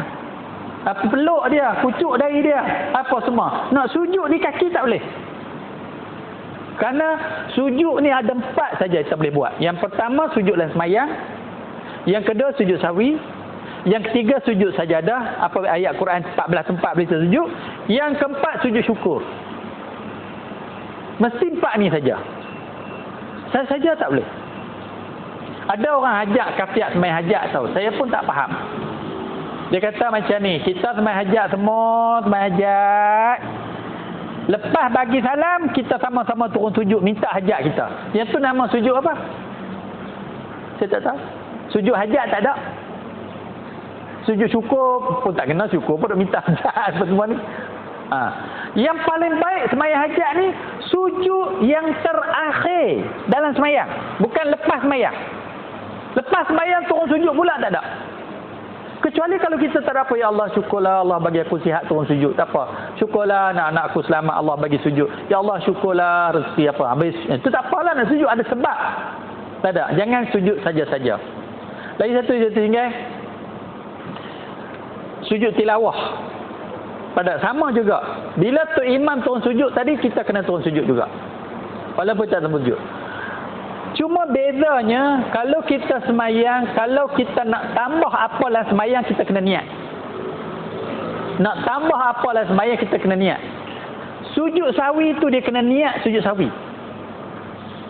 Peluk dia, kucuk dahi dia, apa semua. Nak sujud di kaki tak boleh. Kerana sujud ni ada 4 saja kita boleh buat. Yang pertama sujud dalam semayang. Yang kedua sujud sawi. Yang ketiga sujud sajadah. Apa ayat Quran 14 tempat boleh sujud. Yang keempat sujud syukur. Mesti 4 ni saja. Saya saja tak boleh. Ada orang hajat kafiat semayang hajat tahu. Saya pun tak faham. Dia kata macam ni, kita semayang hajat semua, semayang hajat. Lepas bagi salam, kita sama-sama turun sujud, minta hajat kita. Yang tu nama sujud apa? Saya tak tahu. Sujud hajat tak ada. Sujud syukur pun tak kena, syukur pun nak minta hajat apa semua ni. Yang paling baik semayang hajat ni, sujud yang terakhir dalam semayang. Bukan lepas semayang. Lepas semayang turun sujud pula tak ada. Kecuali kalau kita tak ada apa, ya Allah syukurlah Allah bagi aku sihat turun sujud, tak apa. Syukurlah anak-anak aku selamat Allah bagi sujud. Ya Allah syukurlah rezeki apa. Habis itu tak apalah nak sujud, ada sebab. Tak ada. Jangan sujud saja-saja. Lagi satu tinggal sujud tilawah. Pada sama juga. Bila tu imam turun sujud tadi, kita kena turun sujud juga. Walaupun tak turun sujud. Cuma bezanya, kalau kita semayang, kalau kita nak tambah apalah semayang, kita kena niat. Nak tambah apalah semayang, kita kena niat. Sujud sawi tu dia kena niat sujud sawi.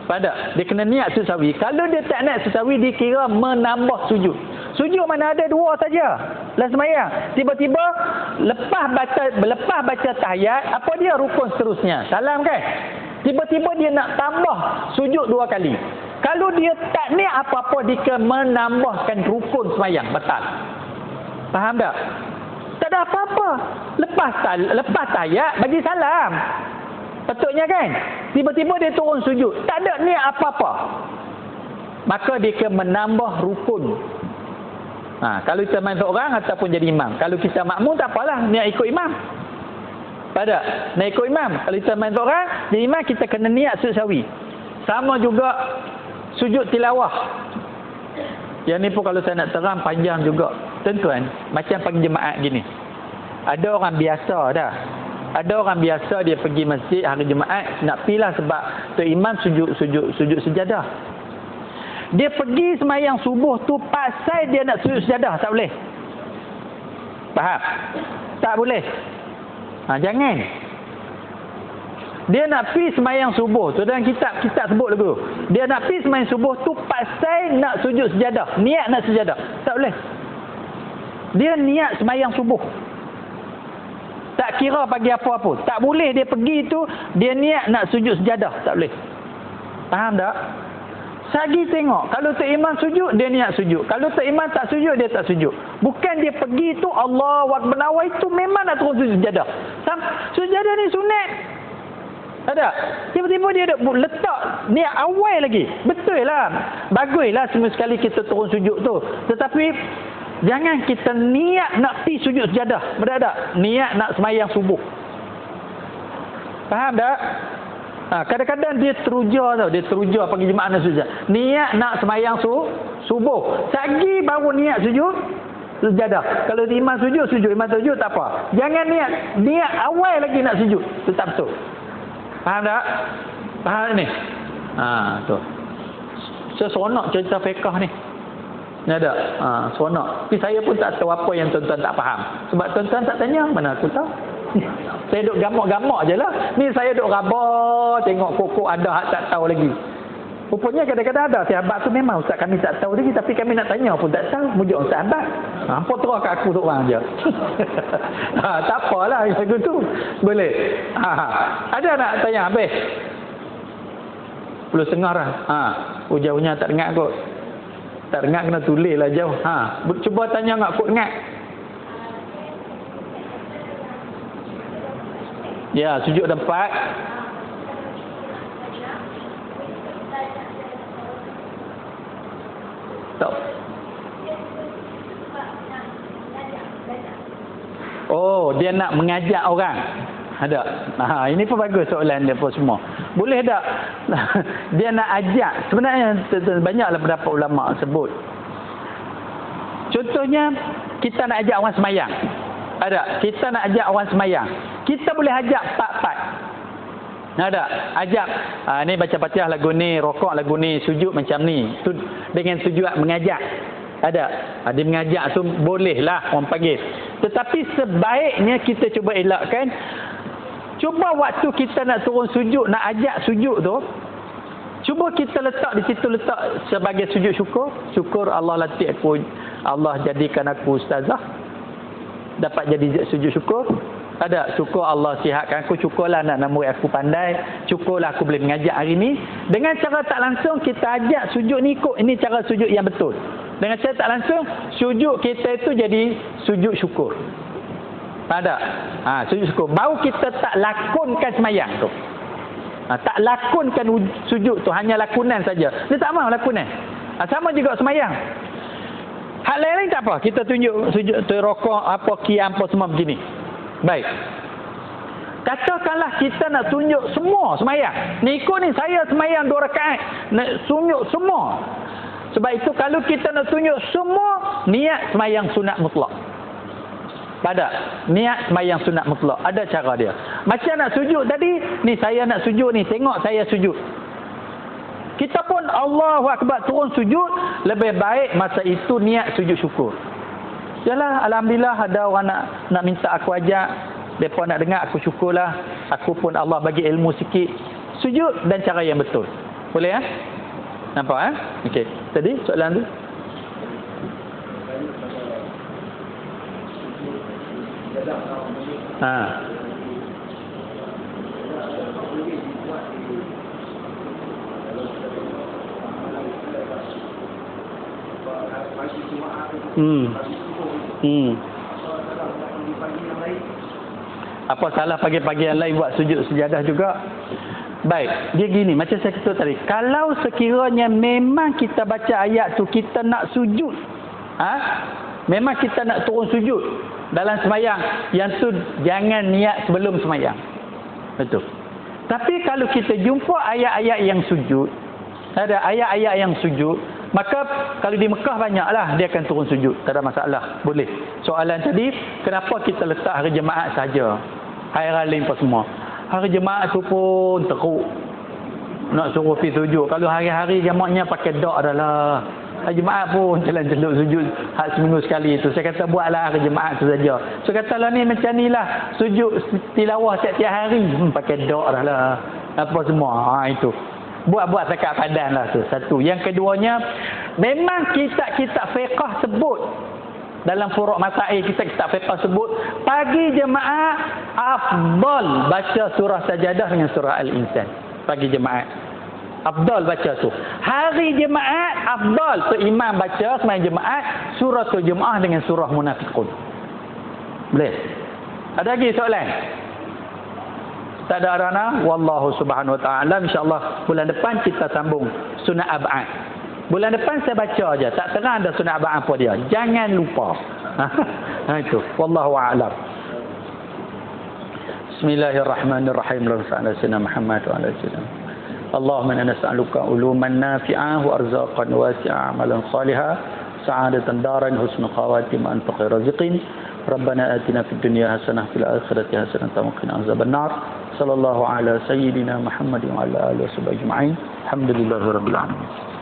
Pada dia kena niat sujud sawi. Kalau dia tak niat sujud sawi, dia kira menambah sujud. Sujud mana ada 2 saja dalam semayang. Tiba-tiba lepas baca tahiyat, apa dia rukun seterusnya? Salam kan? Tiba-tiba dia nak tambah sujud 2 kali. Kalau dia tak niat apa-apa, dia menambahkan rukun semayang. Batal. Faham tak? Tak ada apa-apa. Lepas tahiyat, bagi salam. Patutnya kan? Tiba-tiba dia turun sujud. Tak ada niat apa-apa. Maka dia menambah rukun. Kalau kita main seorang ataupun jadi imam. Kalau kita makmum, tak apalah. Niat ikut imam. Pada nak ikut imam. Kalau kita main seorang, jadi imam kita kena niat sujud sahwi. Sama juga sujud tilawah. Yang ni pun kalau saya nak terang panjang juga. Tuan-tuan, macam pagi jemaat gini. Ada orang biasa dah. Ada orang biasa dia pergi masjid hari Jumaat nak pilah sebab tu imam sujud sejadah. Dia pergi semayang subuh tu pasal dia nak sujud sejadah, tak boleh. Faham? Tak boleh. Jangan. Dia nak pergi semayang subuh tu dalam kitab sebut lagu. Dia nak pergi semayang subuh tu pasal nak sujud sejadah, niat nak sejadah. Tak boleh. Dia niat semayang subuh. Tak kira pagi apa-apa. Tak boleh dia pergi tu, dia niat nak sujud sejadah. Tak boleh. Faham tak? Sagi tengok. Kalau tak imam sujud, dia niat sujud. Kalau tak imam tak sujud, dia tak sujud. Bukan dia pergi tu, Allahu Akbar nawai tu memang nak terus sujud sejadah. Sejadah ni sunat. Ada? Tiba-tiba dia letak niat awal lagi. Betul lah. Baguslah semua sekali kita turun sujud tu. Tetapi jangan kita niat nak pergi sujud sejadah. Betul tak? Niat nak semayang subuh. Faham tak? Kadang-kadang dia teruja tau. Dia teruja pergi jemaah nak sujud. Niat nak semayang subuh. Sagi baru niat sujud sejadah. Kalau imam sujud, imam sujud tak apa. Jangan niat awal lagi nak sujud. Itu tak betul. Faham tak? Faham ni? Tu. Seronok cerita fiqah ni. Ni ada. Seronok. Tapi saya pun tak tahu apa yang tuan-tuan tak faham. Sebab tuan-tuan tak tanya, mana aku tahu. Saya duduk gamak-gamak je lah. Ni saya duduk rabar, tengok kokok ada hak tak tahu lagi. Rupanya kadang-kadang ada sahabat tu memang ustaz kami tak tahu lagi, tapi kami nak tanya pun tak tahu. Mujuk sahabat. Hampa terus kat aku tu orang je. Tak apalah lagu tu. Boleh. Ada nak tanya habis? 10.30 lah. Jauhnya tak dengar kot. Tak dengar kena tulis lah jauh. Cuba tanya nak kot dengar. Ya, sujud tempat. Tak. Oh, dia nak mengajak orang. Ada. Ini pun bagus soalan dia pun semua. Boleh tak? Dia nak ajak. Sebenarnya banyaklah pendapat ulama sebut. Contohnya, kita nak ajak orang semayang. Ada. Kita nak ajak orang semayang. Kita boleh ajak part-part. Ada. Ajak. Ni baca Fatihah lagu ni, rokok lagu ni, sujud macam ni. Tu dengan tujuan mengajak. Ada. Dia mengajak tu bolehlah orang panggil. Tetapi sebaiknya kita cuba elakkan. Cuba waktu kita nak turun sujud, nak ajak sujud tu, cuba kita letak di situ, letak sebagai sujud syukur. Syukur Allah latih aku, Allah jadikan aku ustazah, dapat jadi sujud syukur. Ada. Syukur Allah sihatkan aku, syukurlah anak murid aku pandai, syukurlah aku boleh mengajak hari ni. Dengan cara tak langsung kita ajak sujud ni ikut. Ini cara sujud yang betul. Dengan cara tak langsung, sujud kita itu jadi sujud syukur. Tak? Sujud syukur. Baru kita tak lakonkan semayang tu. Tak lakonkan sujud tu, hanya lakonan saja. Dia tak mahu lakonan. Sama juga semayang. Hal lain tak apa. Kita tunjuk sujud tu, rokok, apa, qiyam, apa semua begini. Baik. Katakanlah kita nak tunjuk semua semayang. Ni ikut ni, saya semayang 2 rakaat. Nak tunjuk semua. Sebab itu kalau kita nak tunjuk semua, niat semayang sunat mutlak. Pada niat semayang sunat mutlak. Ada cara dia. Macam nak sujud tadi, ni saya nak sujud ni, tengok saya sujud. Kita pun Allahu Akbar turun sujud, lebih baik masa itu niat sujud syukur. Yalah, alhamdulillah ada orang nak minta aku ajak, depa nak dengar, aku syukurlah. Aku pun Allah bagi ilmu sikit. Sujud dan cara yang betul. Boleh ya? Nampak Okey. Tadi soalan tu. Apa salah pagi-pagi yang lain buat sujud sejadah juga? Baik, dia gini, macam saya kata tadi, kalau sekiranya memang kita baca ayat tu kita nak sujud, memang kita nak turun sujud, dalam semayang. Yang tu jangan niat sebelum semayang. Betul. Tapi kalau kita jumpa ayat-ayat yang sujud, ada ayat-ayat yang sujud, maka kalau di Mekah banyaklah dia akan turun sujud, tak ada masalah, boleh. Soalan tadi, kenapa kita letak hari Jumaat saja? Hari lain apa semua? Hari Jumaat tu pun teruk nak suruh pergi sujud. Kalau hari-hari jamaknya pakai dak adalah. Hari Jumaat pun celak-celuk sujud hak seminggu sekali tu. Saya kata buatlah hari Jumaat tu saja. So katalah ni macam ni lah, sujud tilawah setiap hari, pakai dak dah lah. Apa semua. Itu. Buat-buat dekat padan lah tu. Satu. Yang keduanya, memang kitab-kitab fiqh sebut dalam furuk masail, kitab-kitab fiqh sebut pagi jemaah afdal baca surah Sajadah dengan surah Al-Insan. Pagi jemaah afdal baca tu. Hari Jumaat afdal tu imam baca sembahyang Jumaat suratul Jumaah dengan surah Munafiqun. Boleh? Ada lagi soalan? Tak ada arana. Wallahu subhanahu wa ta'ala. InsyaAllah bulan depan kita sambung sunat ab'ad. Bulan depan saya baca aja. Tak terang ada sunat ab'ad apa dia. Jangan lupa. Itu. Wallahu a'lam. Bismillahirrahmanirrahim. Rasulullah Muhammad wa ala sallam. Allahumma inna nas'aluka uluman nafi'ah wa arzaqan wasi'ah amalan salihah sa'adatan daran husnul khawatim anta khairu raziqin. Rabbana atina fid dunya hasanah fil akhirati hasanah wa qina azaban nar. Sallallahu ala sayyidina Muhammad wa ala alihi wa sahbihi ajma'in. Alhamdulillahirabbil alamin.